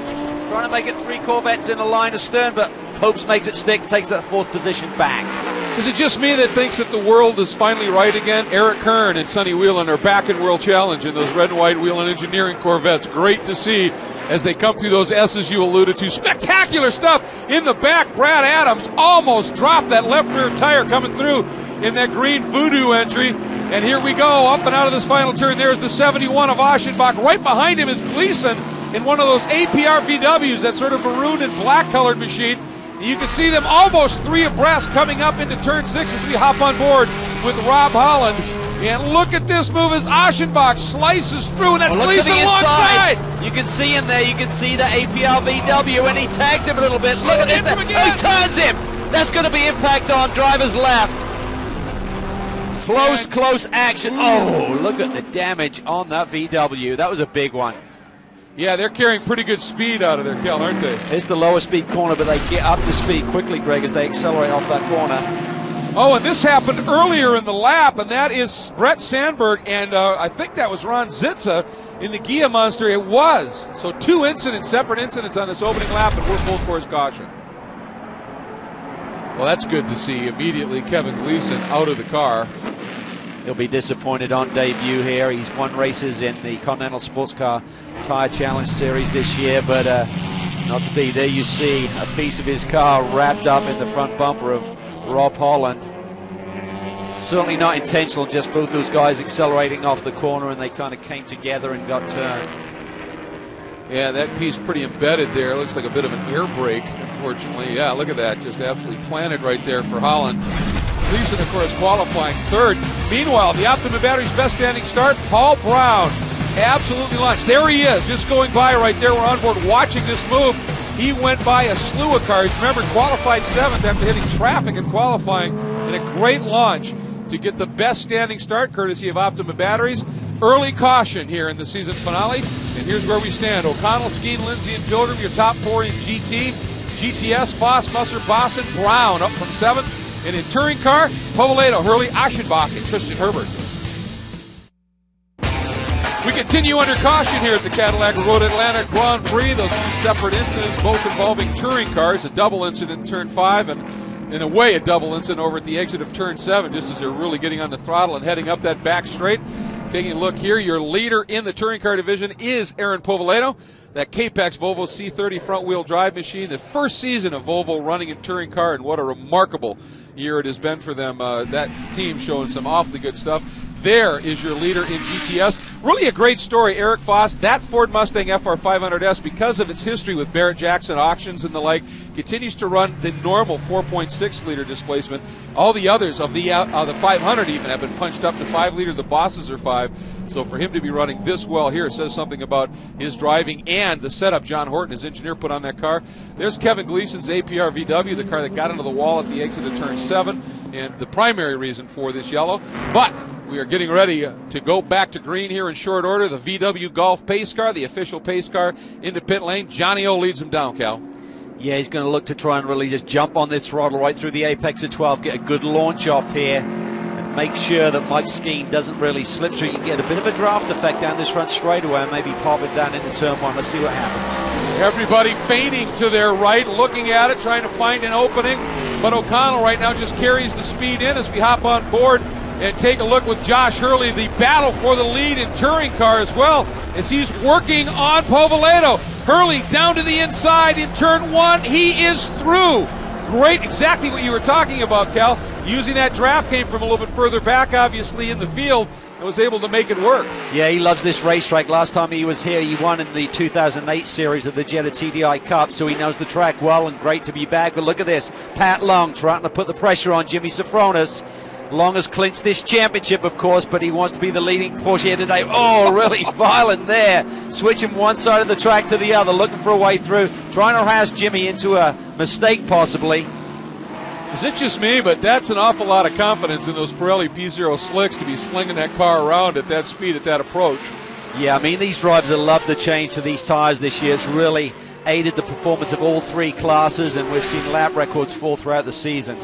trying to make it 3 Corvettes in a line astern, but Popes makes it stick, takes that 4th position back. Is it just me that thinks that the world is finally right again? Eric Kern and Sonny Whelan are back in World Challenge in those red and white Whelan Engineering Corvettes. Great to see as they come through those S's you alluded to. Spectacular stuff in the back. Brad Adams almost dropped that left rear tire coming through in that green Voodoo entry. And here we go, up and out of this final turn. There's the 71 of Aschenbach. Right behind him is Gleason in one of those APR VWs, that sort of maroon and black colored machine. You can see them almost 3 abreast coming up into turn 6 as we hop on board with Rob Holland. And look at this move as Aschenbach slices through, and that's Gleason alongside. You can see him there. You can see the APR VW, and he tags him a little bit. Look at this. Oh, he turns him. That's going to be impact on driver's left. Close action. Oh, look at the damage on that VW. That was a big one. Yeah, they're carrying pretty good speed out of there, Kel, aren't they? It's the lower speed corner, but they get up to speed quickly, Greg, as they accelerate off that corner. Oh, and this happened earlier in the lap, and that is Brett Sandberg, and I think that was Ron Zitza in the Gia Monster. It was. So 2 incidents, separate incidents on this opening lap, and we're full course caution. Well, that's good to see. Immediately, Kevin Gleason out of the car. He'll be disappointed on debut here. He's won races in the Continental Sports Car Tire Challenge Series this year, but not to be. There you see a piece of his car wrapped up in the front bumper of Rob Holland. Certainly not intentional, just both those guys accelerating off the corner, and they kind of came together and got turned. Yeah, that piece pretty embedded there. Looks like a bit of an air brake, unfortunately. Yeah, look at that. Just absolutely planted right there for Holland. Gleason, of course, qualifying 3rd. Meanwhile, the Optima Battery's best standing start, Paul Brown, absolutely launched. There he is, just going by right there. We're on board watching this move. He went by a slew of cars. Remember, qualified 7th after hitting traffic and qualifying, and a great launch to get the best standing start, courtesy of Optima Batteries. Early caution here in the season finale, and here's where we stand. O'Connell, Skeen, Lindsay, and Pilgrim, your top 4 in GT. GTS, Foss, Musser, Bosson, Brown up from 7th. And in touring car, Povoleto, Hurley, Aschenbach, and Tristan Herbert. We continue under caution here at the Cadillac Road Atlanta Grand Prix. Those two separate incidents, both involving touring cars. A double incident in Turn 5 and, in a way, a double incident over at the exit of Turn 7, just as they're really getting on the throttle and heading up that back straight. Taking a look here, your leader in the touring car division is Aaron Povolato. That K-Pax Volvo C30 front-wheel drive machine, the first season of Volvo running in touring car, and what a remarkable year it has been for them. That team showing some awfully good stuff. There is your leader in GTS. Really a great story, Eric Foss. That Ford Mustang FR500S, because of its history with Barrett Jackson auctions and the like, continues to run the normal 4.6-liter displacement. All the others of the 500 even have been punched up to 5-liter. The bosses are 5. So for him to be running this well here, it says something about his driving and the setup John Horton, his engineer, put on that car. There's Kevin Gleason's APR VW, the car that got into the wall at the exit of Turn 7, and the primary reason for this yellow. But we are getting ready to go back to green here in short order. The VW Golf pace car, the official pace car, into pit lane. Johnny O leads him down, Cal. Yeah, he's going to look to try and really just jump on this throttle right through the apex of 12, get a good launch off here, and make sure that Mike Skeen doesn't really slip through. You can get a bit of a draft effect down this front straightaway and maybe pop it down into turn 1. Let's see what happens. Everybody feigning to their right, looking at it, trying to find an opening. But O'Connell right now just carries the speed in as we hop on board and take a look with Josh Hurley, the battle for the lead in touring car as well, as he's working on Povolato. Hurley down to the inside in turn 1. He is through. Great, exactly what you were talking about, Cal. Using that draft, came from a little bit further back, obviously, in the field, and was able to make it work. Yeah, he loves this racetrack. Last time he was here, he won in the 2008 series of the Jetta TDI Cup, so he knows the track well, and great to be back. But look at this. Pat Long trying to put the pressure on Jimmy Sofronis. Long has clinched this championship, of course, but he wants to be the leading Porsche here today. Oh, really violent there. Switching one side of the track to the other, looking for a way through, trying to harass Jimmy into a mistake, possibly. Is it just me, but that's an awful lot of confidence in those Pirelli P0 slicks to be slinging that car around at that speed, at that approach. Yeah, I mean, these drivers have loved the change to these tires this year. It's really aided the performance of all three classes, and we've seen lap records fall throughout the season.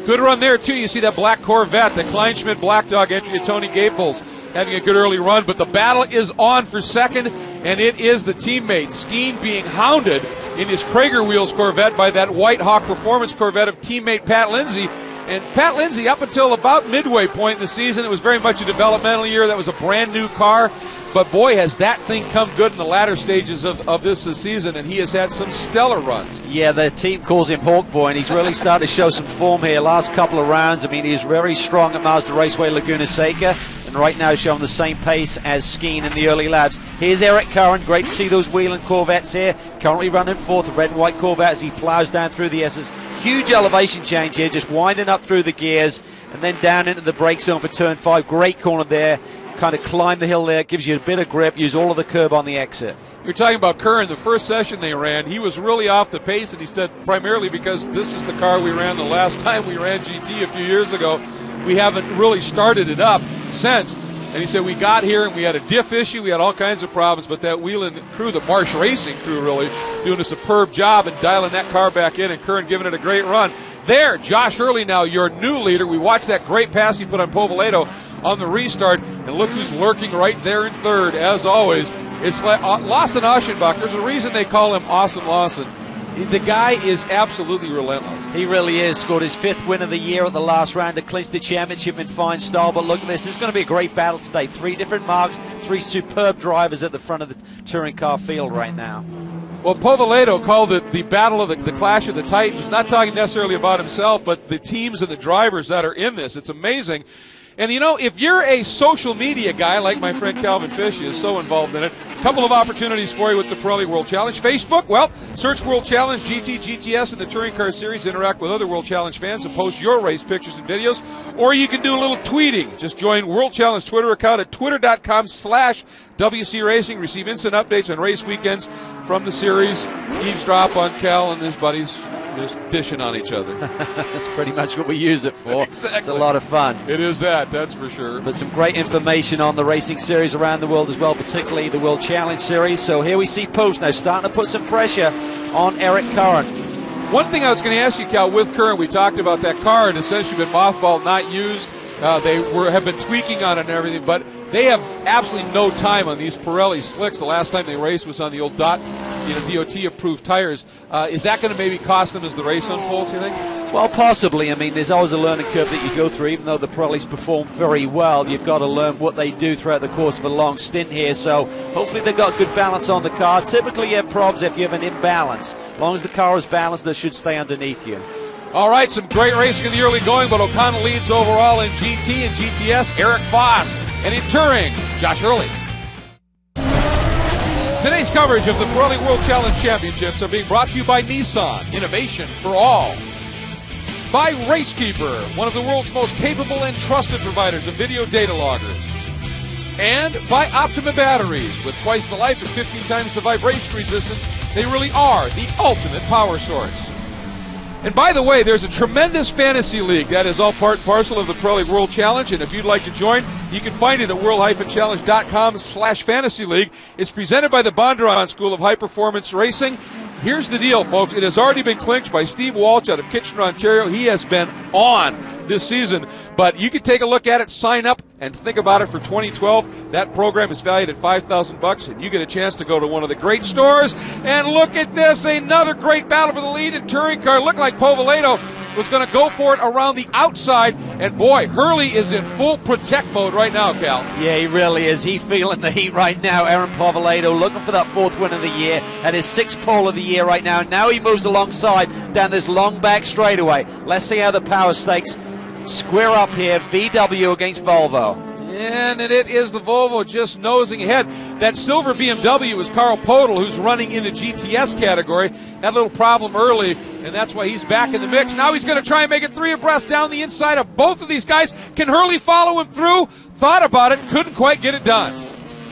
Good run there, too. You see that black Corvette, the Kleinschmidt Black Dog entry of Tony Gaples, having a good early run. But the battle is on for second, and it is the teammate, Skeen, being hounded in his Krager Wheels Corvette by that White Hawk Performance Corvette of teammate Pat Lindsay. And Pat Lindsay, up until about midway point in the season, it was very much a developmental year. That was a brand new car. But boy, has that thing come good in the latter stages of this season, and he has had some stellar runs. Yeah, the team calls him Hawk Boy, and he's really started to show some form here last couple of rounds. I mean, he's very strong at Mazda Raceway Laguna Seca, and right now showing the same pace as Skeen in the early laps. Here's Eric Curran. Great to see those Whelen Corvettes here. Currently running fourth, red and white Corvette as he plows down through the S's. Huge elevation change here, just winding up through the gears and then down into the brake zone for turn 5. Great corner there. Kind of climb the hill there, gives you a bit of grip, use all of the curb on the exit. You're talking about Curran, the first session they ran, he was really off the pace, and he said primarily because this is the car we ran the last time we ran GT a few years ago. We haven't really started it up since. And he said we got here and we had a diff issue, we had all kinds of problems, but that Whelen crew, the Marsh Racing crew, really doing a superb job and dialing that car back in, and Curran giving it a great run. There, Josh Hurley now, your new leader. We watched that great pass he put on Povolato on the restart, and look who's lurking right there in third, as always. It's like Lawson Aschenbach. There's a reason they call him Awesome Lawson. The guy is absolutely relentless. He really is. Scored his 5th win of the year at the last round to clinch the championship in fine style. But look at this. It's going to be a great battle today. 3 different marks, 3 superb drivers at the front of the touring car field right now. Well, Povolato called it the battle of the clash of the Titans, not talking necessarily about himself, but the teams and the drivers that are in this. It's amazing. And, you know, if you're a social media guy like my friend Calvin Fish is, so involved in it, a couple of opportunities for you with the Pirelli World Challenge. Facebook, well, search World Challenge, GT, GTS, and the Touring Car Series. Interact with other World Challenge fans and post your race pictures and videos. Or you can do a little tweeting. Just join World Challenge Twitter account at twitter.com/WC Racing. Receive instant updates on race weekends from the series. Eavesdrop on Cal and his buddies. Just dishing on each other. That's pretty much what we use it for. Exactly. It's a lot of fun. It is that's for sure. But some great information on the racing series around the world as well, particularly the World Challenge Series. So here we see Post now starting to put some pressure on Eric Curran. One thing I was going to ask you, Cal, with Curran, we talked about that car. It essentially been mothballed, not used. They have been tweaking on it and everything. But They have absolutely no time on these Pirelli slicks. The last time they raced was on the old DOT-approved tires. Is that going to maybe cost them as the race unfolds, you think? Well, possibly. I mean, there's always a learning curve that you go through. Even though the Pirellis perform very well, you've got to learn what they do throughout the course of a long stint here. So hopefully they've got good balance on the car. Typically you have problems if you have an imbalance. As long as the car is balanced, they should stay underneath you. All right, some great racing in the early going, but O'Connell leads overall in GT and GTS. Eric Foss, and in Touring, Josh Hurley. Today's coverage of the Pirelli World Challenge Championships are being brought to you by Nissan, innovation for all. By Racekeeper, one of the world's most capable and trusted providers of video data loggers. And by Optima Batteries, with twice the life and 15 times the vibration resistance, they really are the ultimate power source. And by the way, there's a tremendous fantasy league that is all part and parcel of the Pirelli World Challenge, and if you'd like to join, you can find it at world-challenge.com/fantasy league. It's presented by the Bondurant School of High Performance Racing. Here's the deal, folks. It has already been clinched by Steve Walsh out of Kitchener, Ontario. He has been on this season, but you can take a look at it, sign up, and think about it for 2012. That program is valued at $5,000, and you get a chance to go to one of the great stores. And look at this, another great battle for the lead in touring car. Looked like Povolato was going to go for it around the outside, and boy, Hurley is in full protect mode right now, Cal. Yeah, he really is. He's feeling the heat right now. Aaron Povolato looking for that 4th win of the year, at his 6th pole of the year right now. Now he moves alongside down this long back straightaway. Let's see how the power stakes square up here. VW against Volvo. And it is the Volvo just nosing ahead. That silver BMW is Carl Podel, who's running in the GTS category. Had a little problem early, and that's why he's back in the mix. Now he's going to try and make it 3 abreast down the inside of both of these guys. Can Hurley follow him through? Thought about it, couldn't quite get it done.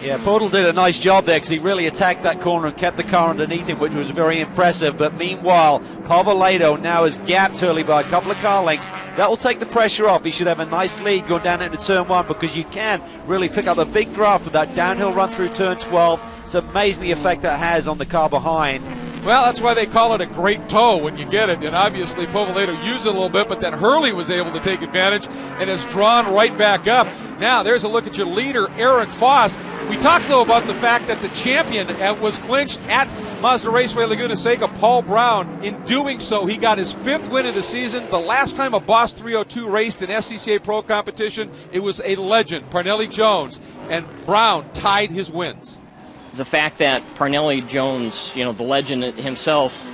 Yeah, Podel did a nice job there because he really attacked that corner and kept the car underneath him, which was very impressive. But meanwhile, Povolato now has gapped Hurley by a couple of car lengths. That will take the pressure off. He should have a nice lead going down into turn 1 because you can really pick up a big draft with that downhill run through turn 12. It's amazing the effect that has on the car behind. Well, that's why they call it a great toe when you get it, and obviously Povolato used it a little bit, but then Hurley was able to take advantage and has drawn right back up. Now, there's a look at your leader, Eric Foss. We talked, though, about the fact that the champion was clinched at Mazda Raceway Laguna Seca, Paul Brown. In doing so, he got his 5th win of the season. The last time a Boss 302 raced in SCCA Pro competition, it was a legend, Parnelli Jones, and Brown tied his wins. The fact that Parnelli Jones, the legend himself,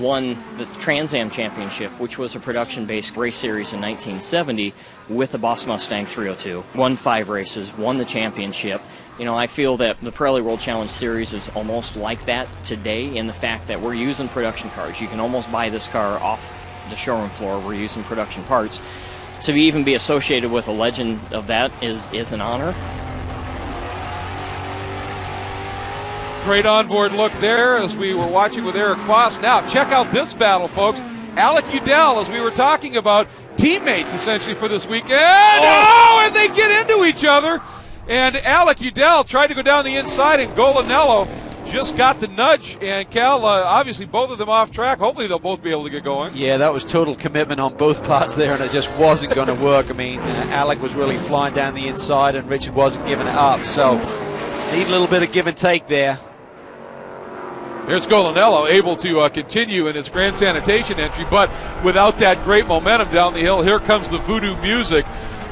won the Trans Am Championship, which was a production-based race series in 1970 with the Boss Mustang 302, won 5 races, won the championship. I feel that the Pirelli World Challenge Series is almost like that today in the fact that we're using production cars. You can almost buy this car off the showroom floor. We're using production parts. To even be associated with a legend of that is an honor. Great onboard look there as we were watching with Eric Foss. Now, check out this battle, folks. Alec Udell, as we were talking about, teammates essentially for this weekend. And they get into each other. And Alec Udell tried to go down the inside, and Golinello just got the nudge. And Cal, obviously both of them off track. Hopefully they'll both be able to get going. Yeah, that was total commitment on both parts there, and it just wasn't going to work. I mean, Alec was really flying down the inside, and Richard wasn't giving it up. So need a little bit of give and take there. There's Golinello able to continue in his Grand Sanitation entry, but without that great momentum down the hill. Here comes the voodoo music.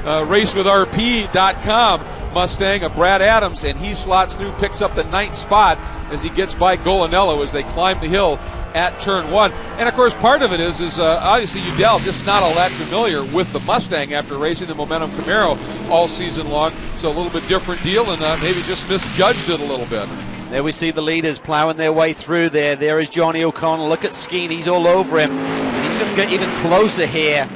RaceWithRP.com Mustang of Brad Adams, and he slots through, picks up the 9th spot as he gets by Golinello as they climb the hill at turn 1. And of course, part of it is obviously Udell just not all that familiar with the Mustang after racing the Momentum Camaro all season long. So a little bbit different deal, and maybe just misjudged it a little bit. There we see the leaders plowing their way through there. There is Johnny O'Connell. Look at Skeen. He's all over him. He's going to get even closer here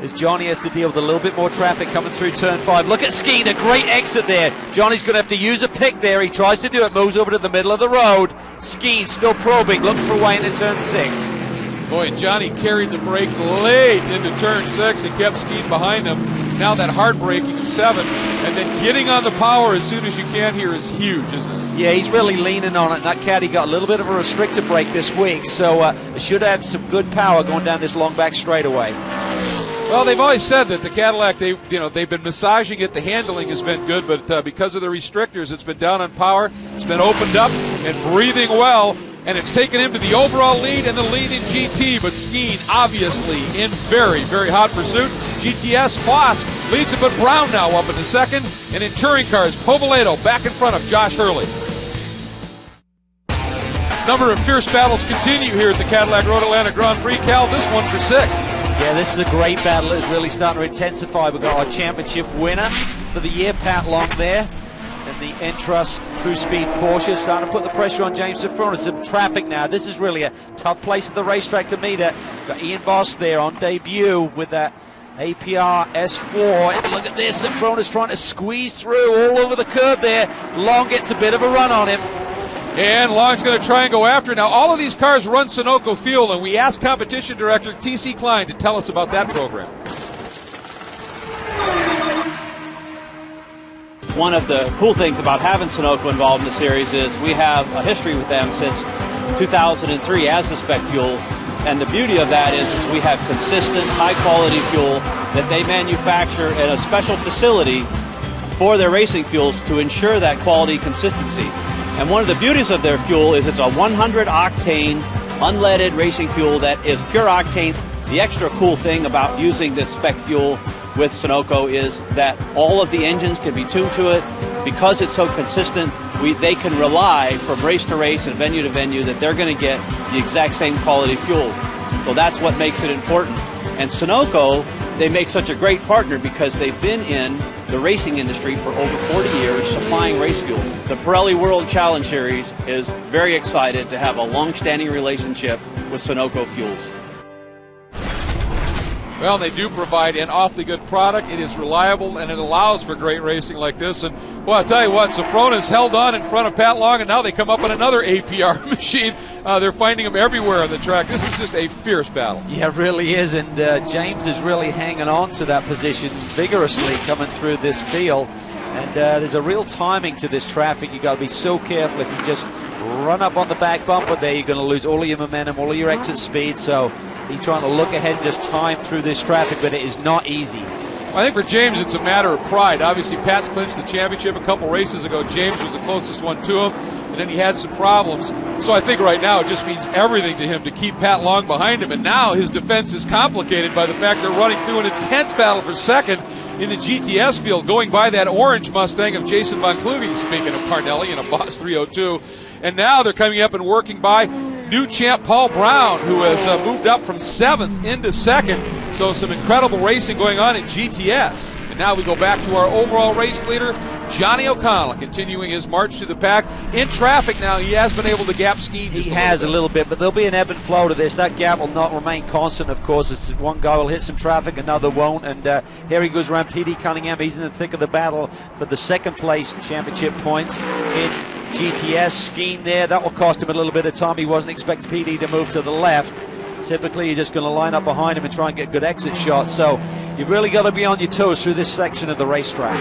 as Johnny has to deal with a little bit more traffic coming through turn 5. Look at Skeen. A great exit there. Johnny's going to have to use a pick there. He tries to do it. Moves over to the middle of the road. Skeen still probing. Looking for a way into turn 6. Boy, Johnny carried the brake late into turn 6 and kept Skeen behind him. Now that hard braking of 7, and then getting on the power as soon as you can here is huge, isn't it? Yeah, he's really leaning on it. And that caddy got a little bit of a restrictor brake this week, so it should have some good power going down this long back straightaway. Well, they've always said that the Cadillac, they've been massaging it. The handling has been good, but because of the restrictors, it's been down on power. It's been opened up and breathing well, and it's taken him to the overall lead and the lead in GT. But Skeen, obviously, in very, very hot pursuit. GTS, Foss leads it, but Brown now up in the second. And in touring cars, Povoleto back in front of Josh Hurley. Number of fierce battles continue here at the Cadillac Road Atlanta Grand Prix. Cal, this one for sixth. Yeah, this is a great battle. It's really starting to intensify. We've got our championship winner for the year, Pat Long there. And the Entrust True Speed Porsche starting to put the pressure on James Sofronis. Some traffic now. This is really a tough place at the racetrack to meet it. Got Ian Boss there on debut with that APR S4. And look at this. Sofronis trying to squeeze through all over the curb there. Long gets a bit of a run on him. And Long's going to try and go after. Now, all of these cars run Sunoco fuel, and we asked competition director T.C. Klein to tell us about that program. One of the cool things about having Sunoco involved in the series is we have a history with them since 2003 as the spec fuel. And the beauty of that is we have consistent, high-quality fuel that they manufacture at a special facility for their racing fuels to ensure that quality consistency. And one of the beauties of their fuel is it's a 100-octane, unleaded racing fuel that is pure octane. The extra cool thing about using this spec fuel with Sunoco is that all of the engines can be tuned to it. Because it's so consistent, they can rely from race to race and venue to venue that they're going to get the exact same quality fuel. So that's what makes it important. And Sunoco, they make such a great partner because they've been in the racing industry for over 40 years supplying race fuels. The Pirelli World Challenge Series is very excited to have a long-standing relationship with Sunoco Fuels. Well, they do provide an awfully good product. It is reliable, and it allows for great racing like this. And, well, I'll tell you what, Sofronis held on in front of Pat Long, and now they come up on another APR machine. They're finding him everywhere on the track. This is just a fierce battle. Yeah, it really is, and James is really hanging on to that position vigorously coming through this field. And there's a real timing to this traffic. You've got to be so careful. If you just run up on the back bumper there, you're going to lose all of your momentum, all of your exit speed. So he's trying to look ahead and just time through this traffic, but it is not easy. I think for James, it's a matter of pride. Obviously, Pat's clinched the championship a couple races ago. James was the closest one to him, and then he had some problems. So I think right now it just means everything to him to keep Pat Long behind him. And now his defense is complicated by the fact they're running through an intense battle for second in the GTS field, going by that orange Mustang of Jason Von Kluge, speaking of Parnelli, in a Boss 302. And now they're coming up and working by new champ Paul Brown, who has moved up from 7th into 2nd. So some incredible racing going on in GTS. And now we go back to our overall race leader, Johnny O'Connell, continuing his march through the pack. In traffic now, he has been able to gap Skeen. He has a little bit, but there'll be an ebb and flow to this. That gap will not remain constant, of course. It's one guy will hit some traffic, another won't. And here he goes around P.D. Cunningham. He's in the thick of the battle for the second place championship points in GTS. Skeen there, that will cost him a little bit of time. He wasn't expecting PD to move to the left. Typically, you're just going to line up behind him and try and get good exit shots. So you've really got to be on your toes through this section of the racetrack.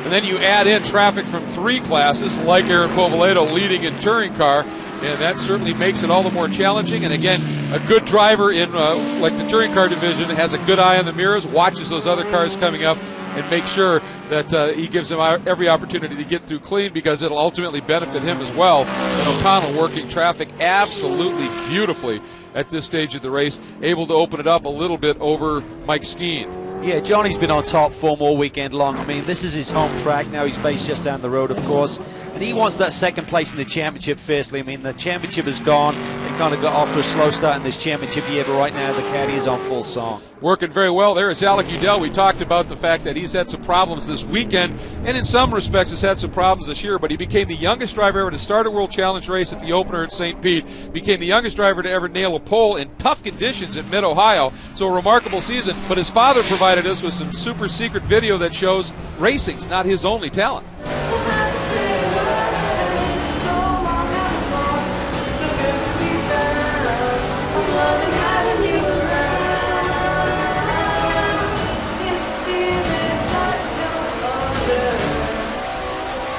And then you add in traffic from 3 classes, like Aaron Povoleto leading in touring car, and that certainly makes it all the more challenging. And again, a good driver in like the touring car division has a good eye on the mirrors, watches those other cars coming up, and make sure that he gives him every opportunity to get through clean, because it'll ultimately benefit him as well. And O'Connell working traffic absolutely beautifully at this stage of the race, able to open it up a little bit over Mike Skeen. Yeah, Johnny's been on top form all weekend long. I mean, this is his home track. Now he's based just down the road, of course. And he wants that second place in the championship fiercely. I mean, the championship is gone. They kind of got off to a slow start in this championship year, but right now the caddy is on full song. Working very well. There is Alec Udell. We talked about the fact that he's had some problems this weekend, and in some respects has had some problems this year, but he became the youngest driver ever to start a World Challenge race at the opener at St. Pete, became the youngest driver to ever nail a pole in tough conditions at Mid-Ohio. So a remarkable season, but his father provided us with some super secret video that shows racing's not his only talent.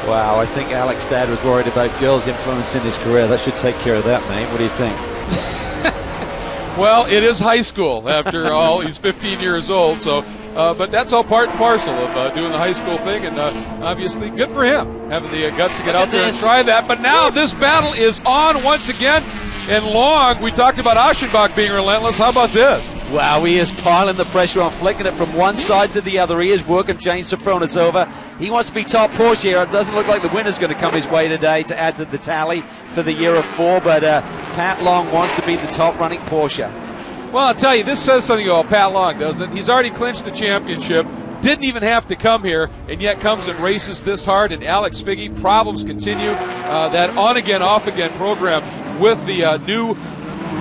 Wow, I think Alec's dad was worried about girls influencing his career. That should take care of that, mate. What do you think? Well, it is high school after all. He's 15 years old, so but that's all part and parcel of doing the high school thing, and obviously good for him having the guts to get out there and try that. But now this battle is on once again. And Long, we talked about Aschenbach being relentless. How about this? Wow, he is piling the pressure on, flicking it from one side to the other. He is working James Sofronis over. He wants to be top Porsche here. It doesn't look like the winner's going to come his way today to add to the tally for the year of 4, but Pat Long wants to be the top running Porsche. Well, I'll tell you, this says something about Pat Long, doesn't it? He's already clinched the championship, didn't even have to come here, and yet comes and races this hard. And Alex Figge, problems continue. That on-again, off-again program with the new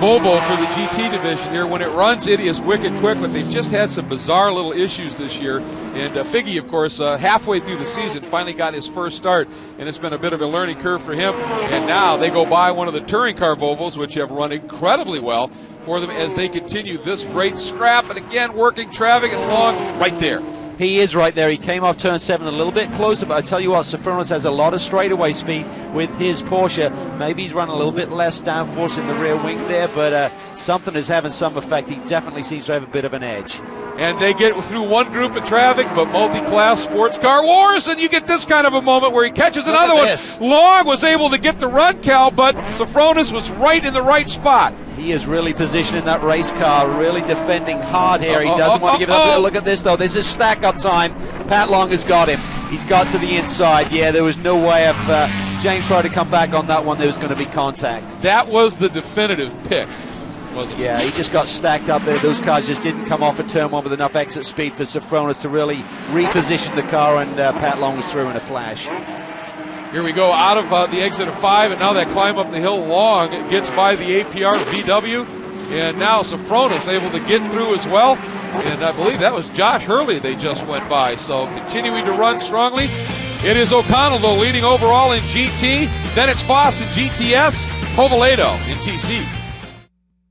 Volvo for the GT division here. When it runs, it is wicked quick, but they've just had some bizarre little issues this year. And Figge, of course, halfway through the season, finally got his first start, and it's been a bit of a learning curve for him. And now they go by one of the touring car Volvos, which have run incredibly well for them as they continue this great scrap. And again, working traffic and Long right there. He is right there. He came off turn 7 a little bit closer, but I tell you what, Sofronis has a lot of straightaway speed with his Porsche. Maybe he's running a little bit less downforce in the rear wing there, but something is having some effect. He definitely seems to have a bit of an edge. And they get through one group of traffic, but multi-class sports car wars, and you get this kind of a moment where he catches another one. Long was able to get the run, Cal, but Sofronis was right in the right spot. He is really positioning that race car, really defending hard here. He doesn't want to give it up. Look at this, though. This is stack-up time. Pat Long has got him. He's got to the inside. Yeah, there was no way if James tried to come back on that one, there was going to be contact. That was the definitive pick, wasn't it? Yeah, he just got stacked up there. Those cars just didn't come off at turn 1 with enough exit speed for Sofronis to really reposition the car, and Pat Long was through in a flash. Here we go out of the exit of 5, and now that climb up the hill. Long gets by the APR VW, and now Sofronis able to get through as well. And I believe that was Josh Hurley they just went by. So continuing to run strongly. It is O'Connell, though, leading overall in GT. Then it's Foss in GTS, Povaledo in TC.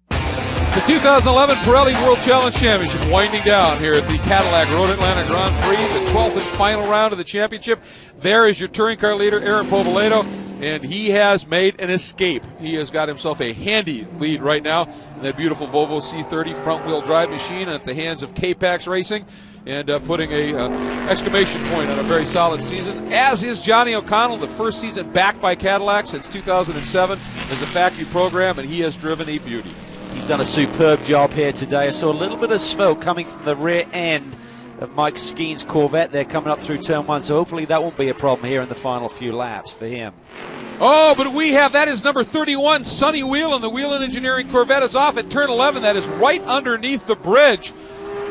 The 2011 Pirelli World Challenge Championship winding down here at the Cadillac Road Atlanta Grand Prix, the 12th and final round of the championship. There is your touring car leader, Aaron Povaledo, and he has made an escape. He has got himself a handy lead right now in that beautiful Volvo C30 front-wheel drive machine at the hands of K-Pax Racing, and putting a exclamation point on a very solid season, as is Johnny O'Connell, the first season back by Cadillac since 2007 as a factory program, and he has driven a beauty. He's done a superb job here today. I saw a little bit of smoke coming from the rear end of Mike Skeen's Corvette there coming up through turn 1, so hopefully that won't be a problem here in the final few laps for him. Oh, but we have, that is number 31, Sonny Whelan. The Whelan Engineering Corvette is off at turn 11. That is right underneath the bridge.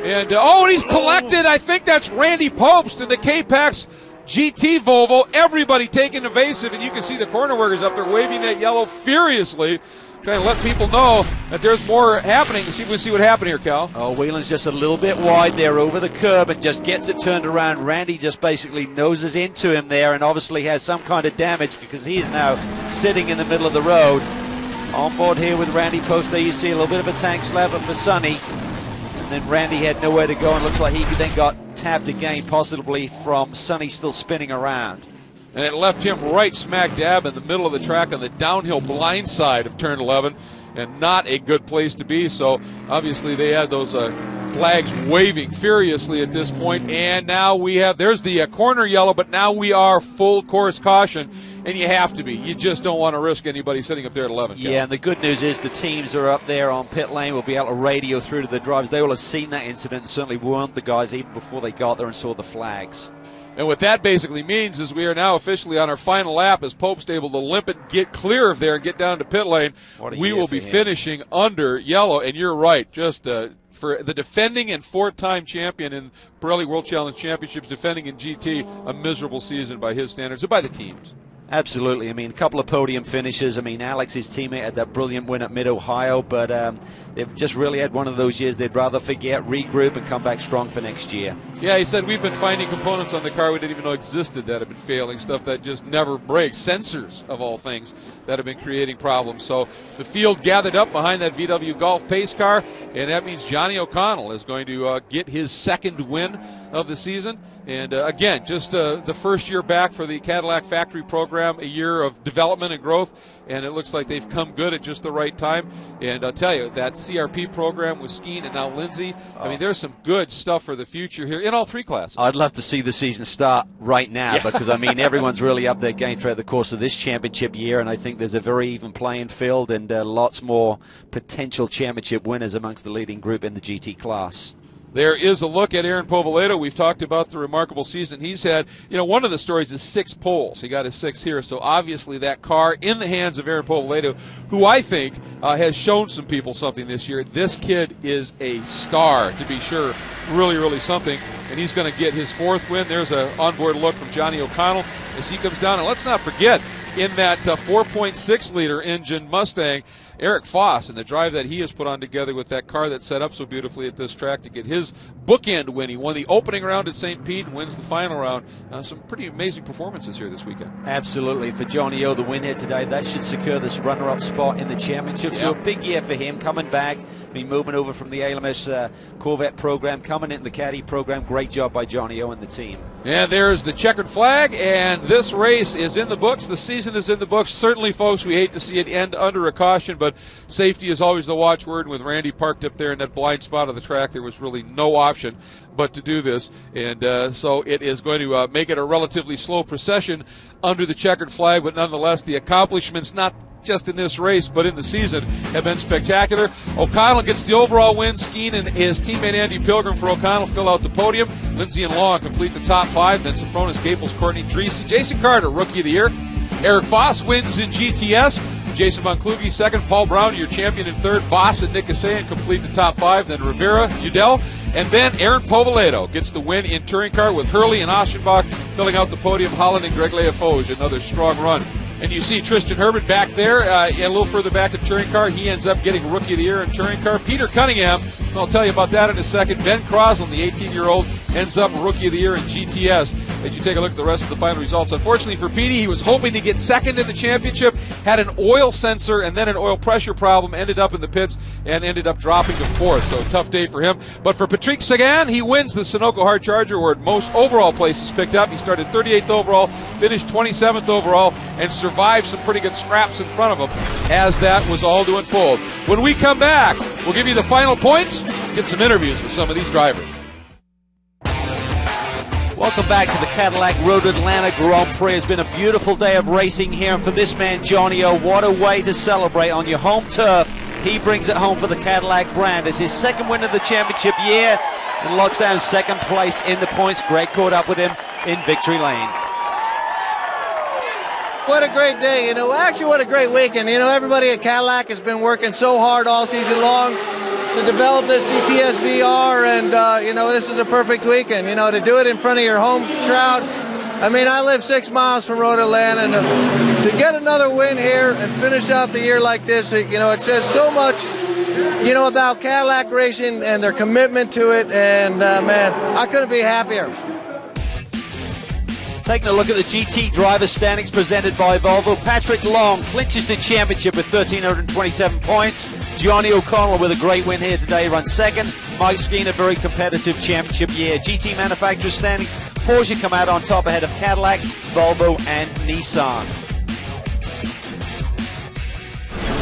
And, and he's collected. I think that's Randy Popst in the K-Pax GT Volvo. Everybody taking evasive, and you can see the corner workers up there waving that yellow furiously, trying to let people know that there's more happening. We see what happened here, Cal. Oh, Whelan's just a little bit wide there over the curb and just gets it turned around. Randy just basically noses into him there and obviously has some kind of damage because he is now sitting in the middle of the road. On board here with Randy Post, there you see a little bit of a tank slapper for Sonny. And then Randy had nowhere to go and looks like he then got tapped again, possibly from Sonny still spinning around. And it left him right smack dab in the middle of the track on the downhill blind side of turn 11, and not a good place to be. So obviously they had those flags waving furiously at this point, and now we have, there's the corner yellow, but now we are full course caution, and you have to be. You just don't want to risk anybody sitting up there at 11. Yeah, and the good news is the teams are up there on pit lane will be able to radio through to the drivers. They will have seen that incident and certainly warned the guys even before they got there and saw the flags. And what that basically means is we are now officially on our final lap as Pope's able to limp it, get clear of there, and get down to pit lane. We will be finishing under yellow, and you're right, just for the defending and four-time champion in Pirelli World Challenge Championships, defending in GT, a miserable season by his standards and by the teams. Absolutely. I mean, a couple of podium finishes. I mean, Alex, his teammate, had that brilliant win at Mid-Ohio, but they've just really had one of those years they'd rather forget, regroup, and come back strong for next year. Yeah, he said we've been finding components on the car we didn't even know existed that have been failing, stuff that just never breaks, sensors of all things that have been creating problems. So the field gathered up behind that VW Golf pace car, and that means Johnny O'Connell is going to get his second win of the season. And again, just the first year back for the Cadillac factory program, a year of development and growth, and it looks like they've come good at just the right time. And I'll tell you, that CRP program with Skeen and now Lindsay. I mean, there's some good stuff for the future here in all three classes. I'd love to see the season start right now because, I mean, everyone's really up their game throughout the course of this championship year, and I think there's a very even playing field and lots more potential championship winners amongst the leading group in the GT class. There is a look at Aaron Povolato. We've talked about the remarkable season he's had. You know, one of the stories is 6 poles. He got his 6th here. So obviously that car in the hands of Aaron Povolato, who I think has shown some people something this year. This kid is a star, to be sure. Really, really something. And he's going to get his 4th win. There's an onboard look from Johnny O'Connell as he comes down. And let's not forget, in that 4.6-liter engine Mustang, Eric Foss and the drive that he has put on together with that car that's set up so beautifully at this track to get his bookend win. He won the opening round at St. Pete and wins the final round. Some pretty amazing performances here this weekend. Absolutely. For Johnny O, the win here today, that should secure this runner-up spot in the championship. So a big year for him, coming back, moving over from the ALMS Corvette program, coming into the Caddy program. Great job by Johnny O and the team. And there's the checkered flag, and this race is in the books. The season is in the books. Certainly, folks, we hate to see it end under a caution, but safety is always the watchword. With Randy parked up there in that blind spot of the track, there was really no option but to do this. And so it is going to make it a relatively slow procession under the checkered flag, but nonetheless, the accomplishments, not just in this race, but in the season, have been spectacular. O'Connell gets the overall win. Skeen and his teammate Andy Pilgrim for O'Connell fill out the podium. Lindsay and Long complete the top 5. Then Safronis, Gaples, Courtney, Dreesen, Jason Carter, Rookie of the Year. Eric Foss wins in GTS. Jason Von Kluge second. Paul Brown, your champion, in third. Boss and Nick Kasayan complete the top 5. Then Rivera, Udell. And then Aaron Povolato gets the win in touring car with Hurley and Aschenbach filling out the podium. Holland and Greg Leofoge, another strong run. And you see Tristan Herbert back there, a little further back in touring car. He ends up getting Rookie of the Year in touring car. Peter Cunningham, I'll tell you about that in a second. Ben Crosland, the 18-year-old, ends up Rookie of the Year in GTS. As you take a look at the rest of the final results, unfortunately for Petey, he was hoping to get second in the championship, had an oil sensor and then an oil pressure problem, ended up in the pits and ended up dropping to 4th. So tough day for him. But for Patrick Sagan, he wins the Sunoco Hard Charger Award. Most overall places picked up. He started 38th overall, finished 27th overall, and survived some pretty good scraps in front of him as that was all to unfold. When we come back, we'll give you the final points, get some interviews with some of these drivers. Welcome back to the Cadillac Road Atlanta Grand Prix. It's been a beautiful day of racing here, and for this man, Johnny O, what a way to celebrate on your home turf. He brings it home for the Cadillac brand. It's his 2nd win of the championship year and locks down 2nd place in the points. Greg caught up with him in victory lane. What a great day, actually what a great weekend. Everybody at Cadillac has been working so hard all season long to develop this CTS VR, and this is a perfect weekend, to do it in front of your home crowd. I mean, I live 6 miles from Road Atlanta, and to get another win here and finish out the year like this, it says so much, about Cadillac racing and their commitment to it, and man, I couldn't be happier. Taking a look at the GT driver standings presented by Volvo, Patrick Long clinches the championship with 1,327 points. Johnny O'Connell with a great win here today runs 2nd. Mike Skeen, a very competitive championship year. GT manufacturer standings, Porsche come out on top ahead of Cadillac, Volvo and Nissan.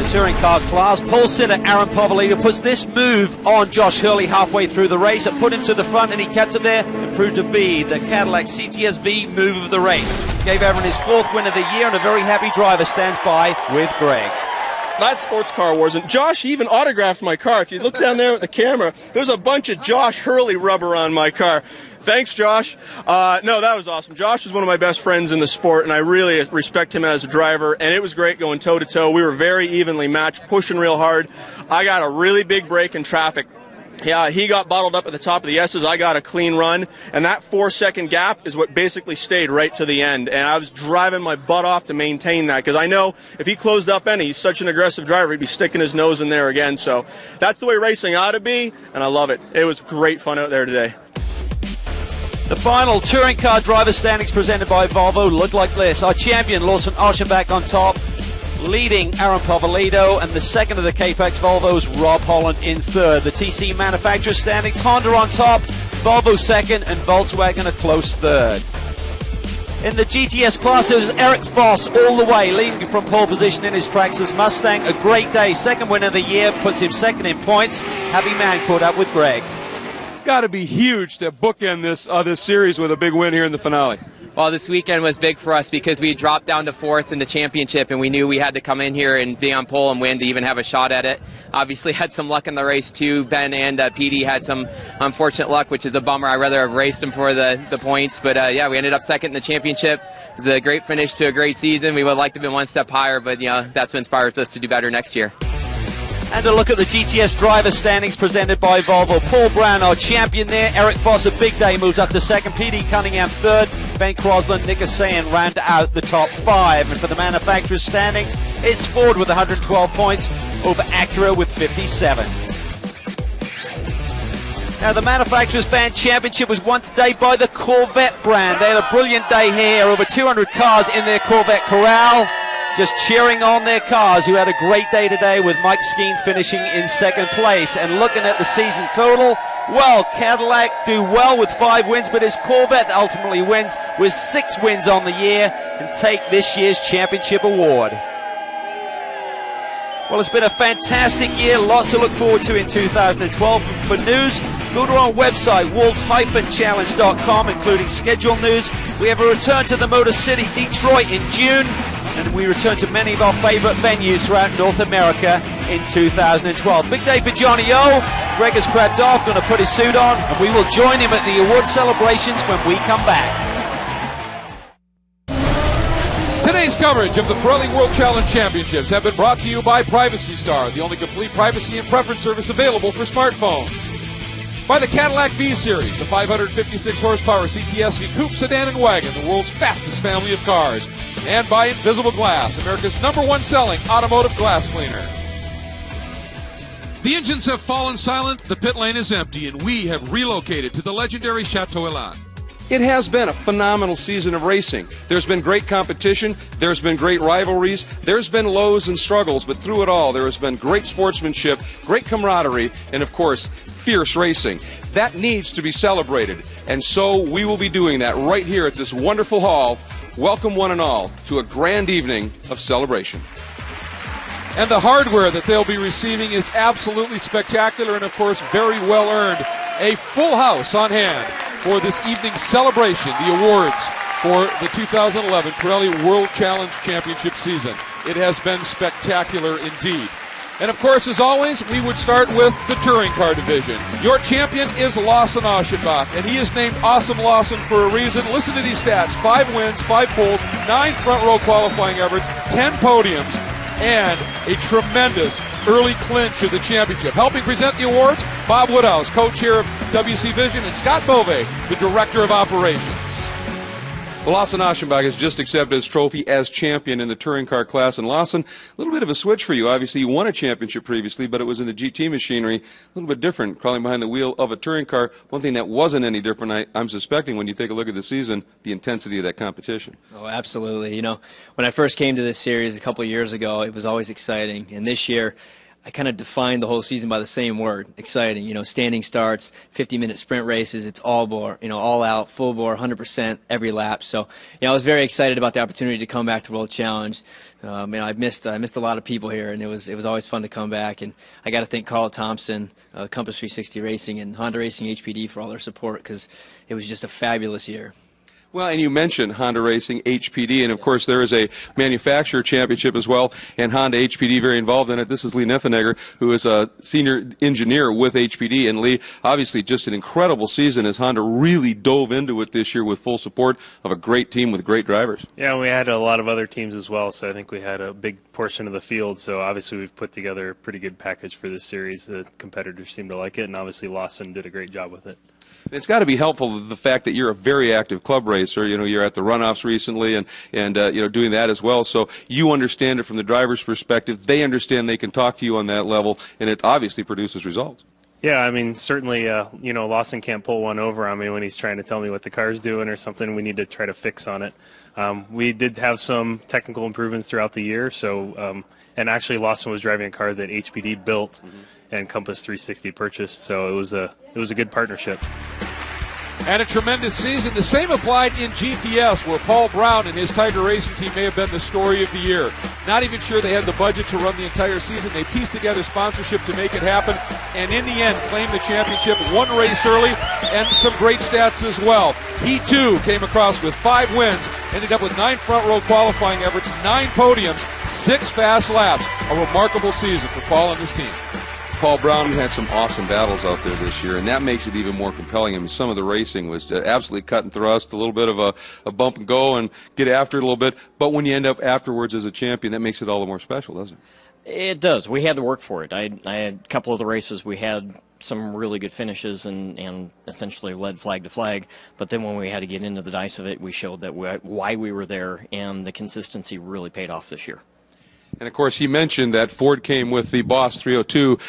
The touring car class, pole sitter Aaron Povolato puts this move on Josh Hurley halfway through the race. It put him to the front and he kept it there and proved to be the Cadillac CTS-V move of the race. Gave Aaron his 4th win of the year, and a very happy driver stands by with Greg. That's Sports Car Wars, and Josh even autographed my car. If you look down there with the camera, there's a bunch of Josh Hurley rubber on my car. Thanks, Josh. No, that was awesome. Josh is one of my best friends in the sport, and I really respect him as a driver, and it was great going toe-to-toe. We were very evenly matched, pushing real hard. I got a really big break in traffic. Yeah, he got bottled up at the top of the S's. I got a clean run, and that 4-second gap is what basically stayed right to the end. And I was driving my butt off to maintain that, because I know if he closed up any, he's such an aggressive driver, he'd be sticking his nose in there again. So that's the way racing ought to be, and I love it. It was great fun out there today. The final touring car driver standings presented by Volvo look like this. Our champion, Lawson Aschenbach, on top, leading Aaron Povolato, and the 2nd of the K-Pax Volvo's Rob Holland in 3rd. The TC manufacturer standings, Honda on top, Volvo 2nd, and Volkswagen a close 3rd. In the GTS class, it was Eric Foss all the way, leading from pole position in his Traxxas Mustang. A great day. Second win of the year, puts him second in points. Happy Man caught up with Greg. Got to be huge to bookend this series with a big win here in the finale. Well, this weekend was big for us because we dropped down to fourth in the championship, and we knew we had to come in here and be on pole and win to even have a shot at it. Obviously, had some luck in the race too. Ben and PD had some unfortunate luck, which is a bummer. I'd rather have raced them for the points, but yeah, we ended up second in the championship. It was a great finish to a great season. We would like to have been one step higher, but that's what inspires us to do better next year. And a look at the GTS driver standings presented by Volvo. Paul Brown, our champion there. Eric Foss, a big day, moves up to second. PD Cunningham third. Ben Crosland, Nick Asayan round out the top five. And for the manufacturer's standings, it's Ford with 112 points over Acura with 57. Now, the Manufacturers Fan Championship was won today by the Corvette brand. They had a brilliant day here. Over 200 cars in their Corvette Corral, just cheering on their cars, who had a great day today with Mike Skeen finishing in second place. And looking at the season total, well, Cadillac do well with 5 wins, but it's Corvette that ultimately wins with 6 wins on the year and take this year's championship award. Well, it's been a fantastic year, lots to look forward to in 2012. For news, go to our website, world-challenge.com, including schedule news. We have a return to the Motor City, Detroit in June, and we return to many of our favorite venues throughout North America in 2012. Big day for Johnny O. Greg has crabbed off, going to put his suit on, and we will join him at the award celebrations when we come back. Today's coverage of the Pirelli World Challenge Championships have been brought to you by Privacy Star, the only complete privacy and preference service available for smartphones. By the Cadillac V-Series, the 556 horsepower CTS-V coupe, sedan, and wagon, the world's fastest family of cars. And by Invisible Glass, America's #1 selling automotive glass cleaner. The engines have fallen silent, the pit lane is empty, and we have relocated to the legendary Chateau Elan. It has been a phenomenal season of racing. There's been great competition, there's been great rivalries, there's been lows and struggles, but through it all there has been great sportsmanship, great camaraderie, and of course, fierce racing. That needs to be celebrated, and so we will be doing that right here at this wonderful hall. Welcome one and all to a grand evening of celebration. And the hardware that they'll be receiving is absolutely spectacular and of course very well earned. A full house on hand for this evening's celebration, the awards for the 2011 Pirelli World Challenge Championship season. It has been spectacular indeed. And of course, as always, we would start with the touring car division. Your champion is Lawson Aschenbach, and he is named Awesome Lawson for a reason. Listen to these stats: 5 wins, 5 poles, 9 front row qualifying efforts, 10 podiums, and a tremendous early clinch of the championship. Helping present the awards, Bob Woodhouse, co-chair of WC Vision, and Scott Bove, the director of operations. Well, Lawson Aschenbach has just accepted his trophy as champion in the touring car class. And Lawson, a little bit of a switch for you. Obviously, you won a championship previously, but it was in the GT machinery. A little bit different, crawling behind the wheel of a touring car. One thing that wasn't any different, I'm suspecting, when you take a look at the season, the intensity of that competition. Oh, absolutely. You know, when I first came to this series a couple of years ago, it was always exciting. And this year, I kind of defined the whole season by the same word, exciting. You know, standing starts, 50-minute sprint races, it's all bore, you know, all out, full bore, 100% every lap. So, you know, I was very excited about the opportunity to come back to World Challenge. You know, I missed a lot of people here, and it was always fun to come back. And I got to thank Carl Thompson, Compass 360 Racing, and Honda Racing HPD for all their support, because it was just a fabulous year. Well, and you mentioned Honda Racing, HPD, and of course there is a manufacturer championship as well, and Honda HPD very involved in it. This is Lee Neffenegger, who is a senior engineer with HPD, and Lee, obviously just an incredible season as Honda really dove into it this year with full support of a great team with great drivers. Yeah, we had a lot of other teams as well, so I think we had a big portion of the field, so obviously we've put together a pretty good package for this series. The competitors seem to like it, and obviously Lawson did a great job with it. It's got to be helpful, the fact that you're a very active club racer. You know, you're at the runoffs recently and you know, doing that as well. So you understand it from the driver's perspective. They understand they can talk to you on that level, and it obviously produces results. Yeah, I mean, certainly, you know, Lawson can't pull one over on me when he's trying to tell me what the car's doing or something we need to try to fix on it. We did have some technical improvements throughout the year, so and actually Lawson was driving a car that HPD built and Compass 360 purchased, so it was a good partnership. And a tremendous season. The same applied in GTS, where Paul Brown and his Tiger Racing team may have been the story of the year. Not even sure they had the budget to run the entire season. They pieced together sponsorship to make it happen, and in the end claimed the championship one race early, and some great stats as well. He too came across with 5 wins, ended up with 9 front row qualifying efforts, 9 podiums, 6 fast laps. A remarkable season for Paul and his team. Paul Brown had some awesome battles out there this year, and that makes it even more compelling. I mean, some of the racing was absolutely cut and thrust, a little bit of a bump and go and get after it a little bit. But when you end up afterwards as a champion, that makes it all the more special, doesn't it? It does. We had to work for it. I had a couple of the races we had some really good finishes and essentially led flag to flag. But then when we had to get into the dice of it, we showed that why we were there, and the consistency really paid off this year. And, of course, he mentioned that Ford came with the Boss 302,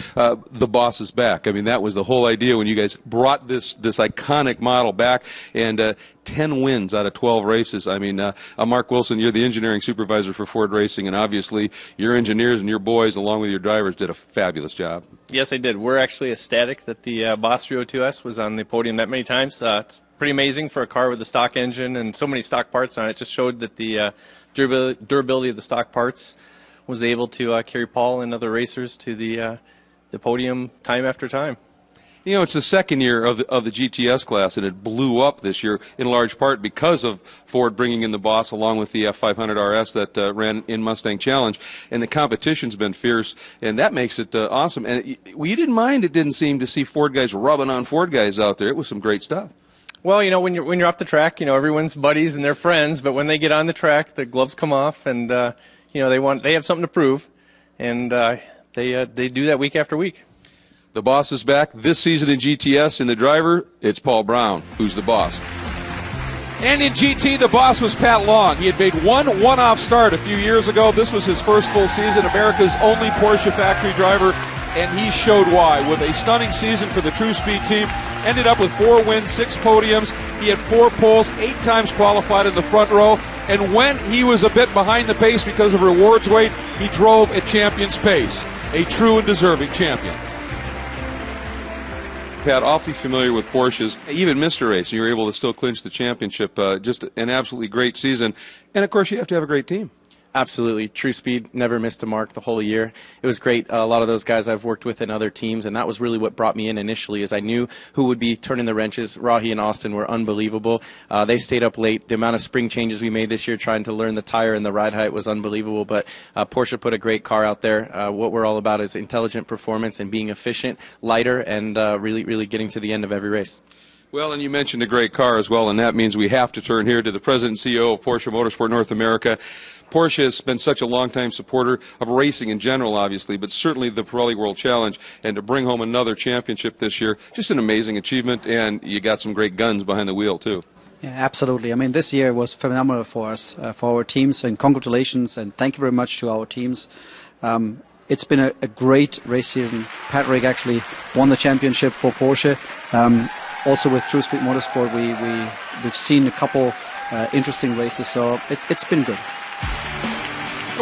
the Boss is back. I mean, that was the whole idea when you guys brought this iconic model back, and 10 wins out of 12 races. I mean, Mark Wilson, you're the engineering supervisor for Ford Racing, and obviously your engineers and your boys, along with your drivers, did a fabulous job. Yes, they did. We're actually ecstatic that the Boss 302S was on the podium that many times. It's pretty amazing for a car with a stock engine and so many stock parts on it. It just showed that the durability of the stock parts was able to carry Paul and other racers to the podium time after time. You know, it's the second year of the GTS class, and it blew up this year in large part because of Ford bringing in the Boss along with the F500 RS that ran in Mustang Challenge, and the competition's been fierce, and that makes it awesome. And you didn't mind, it didn't seem, to see Ford guys rubbing on Ford guys out there. It was some great stuff. Well, you know, when you're off the track, you know, everyone's buddies and they're friends, but when they get on the track, the gloves come off, and you know, they have something to prove, and they do that week after week. The Boss is back this season in GTS, and the driver, it's Paul Brown, who's the boss. And in GT, the boss was Pat Long. He had made one-off start a few years ago. This was his first full season, America's only Porsche factory driver, and he showed why. With a stunning season for the True Speed team, ended up with 4 wins, 6 podiums. He had 4 poles, 8 times qualified in the front row. And when he was a bit behind the pace because of rewards weight, he drove at champion's pace. A true and deserving champion. Pat, awfully familiar with Porsches. Even missed a race, and you were able to still clinch the championship. Just an absolutely great season. And, of course, you have to have a great team. Absolutely. True Speed never missed a mark the whole year. It was great. A lot of those guys I've worked with in other teams, and that was really what brought me in initially, is I knew who would be turning the wrenches. Rahi and Austin were unbelievable. They stayed up late. The amount of spring changes we made this year trying to learn the tire and the ride height was unbelievable, but Porsche put a great car out there. What we're all about is intelligent performance and being efficient, lighter, and really getting to the end of every race. Well, and you mentioned a great car as well, and that means we have to turn here to the president and CEO of Porsche Motorsport North America. Porsche has been such a long-time supporter of racing in general, obviously, but certainly the Pirelli World Challenge, and to bring home another championship this year, just an amazing achievement, and you got some great guns behind the wheel, too. Yeah, absolutely. I mean, this year was phenomenal for us, for our teams, and congratulations, and thank you very much to our teams. It's been a great race season. Patrick actually won the championship for Porsche. Also with True Speed Motorsport, we've seen a couple interesting races, so it's been good.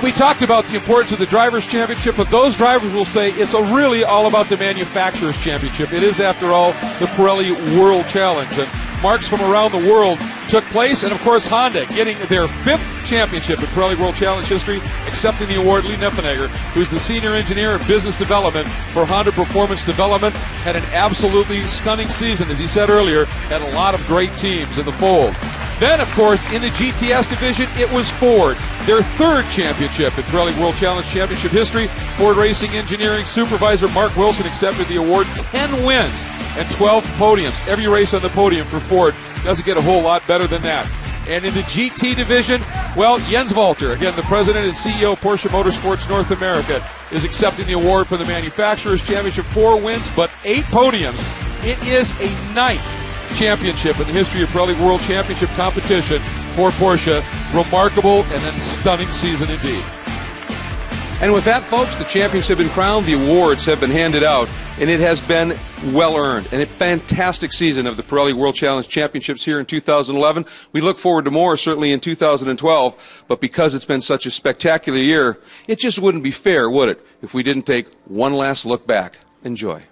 We talked about the importance of the Drivers' Championship, but those drivers will say it's really all about the Manufacturers' Championship. It is, after all, the Pirelli World Challenge. And marks from around the world took place, and of course Honda getting their 5th championship in Pirelli World Challenge history, accepting the award. Lee Niffenegger, who's the Senior Engineer in Business Development for Honda Performance Development, had an absolutely stunning season, as he said earlier, had a lot of great teams in the fold. Then, of course, in the GTS division, it was Ford, their 3rd championship in Pirelli World Challenge Championship history. Ford Racing Engineering Supervisor Mark Wilson accepted the award. 10 wins and 12 podiums. Every race on the podium for Ford. Doesn't get a whole lot better than that. And in the GT division, well, Jens Walter, again, the president and CEO of Porsche Motorsports North America, is accepting the award for the Manufacturers' Championship. 4 wins, but 8 podiums. It is a 9th championship in the history of Pirelli World Championship competition for Porsche. Remarkable and then stunning season indeed. And with that, folks, the champions have been crowned, the awards have been handed out, and it has been well-earned. And a fantastic season of the Pirelli World Challenge Championships here in 2011. We look forward to more, certainly in 2012, but because it's been such a spectacular year, it just wouldn't be fair, would it, if we didn't take one last look back. Enjoy.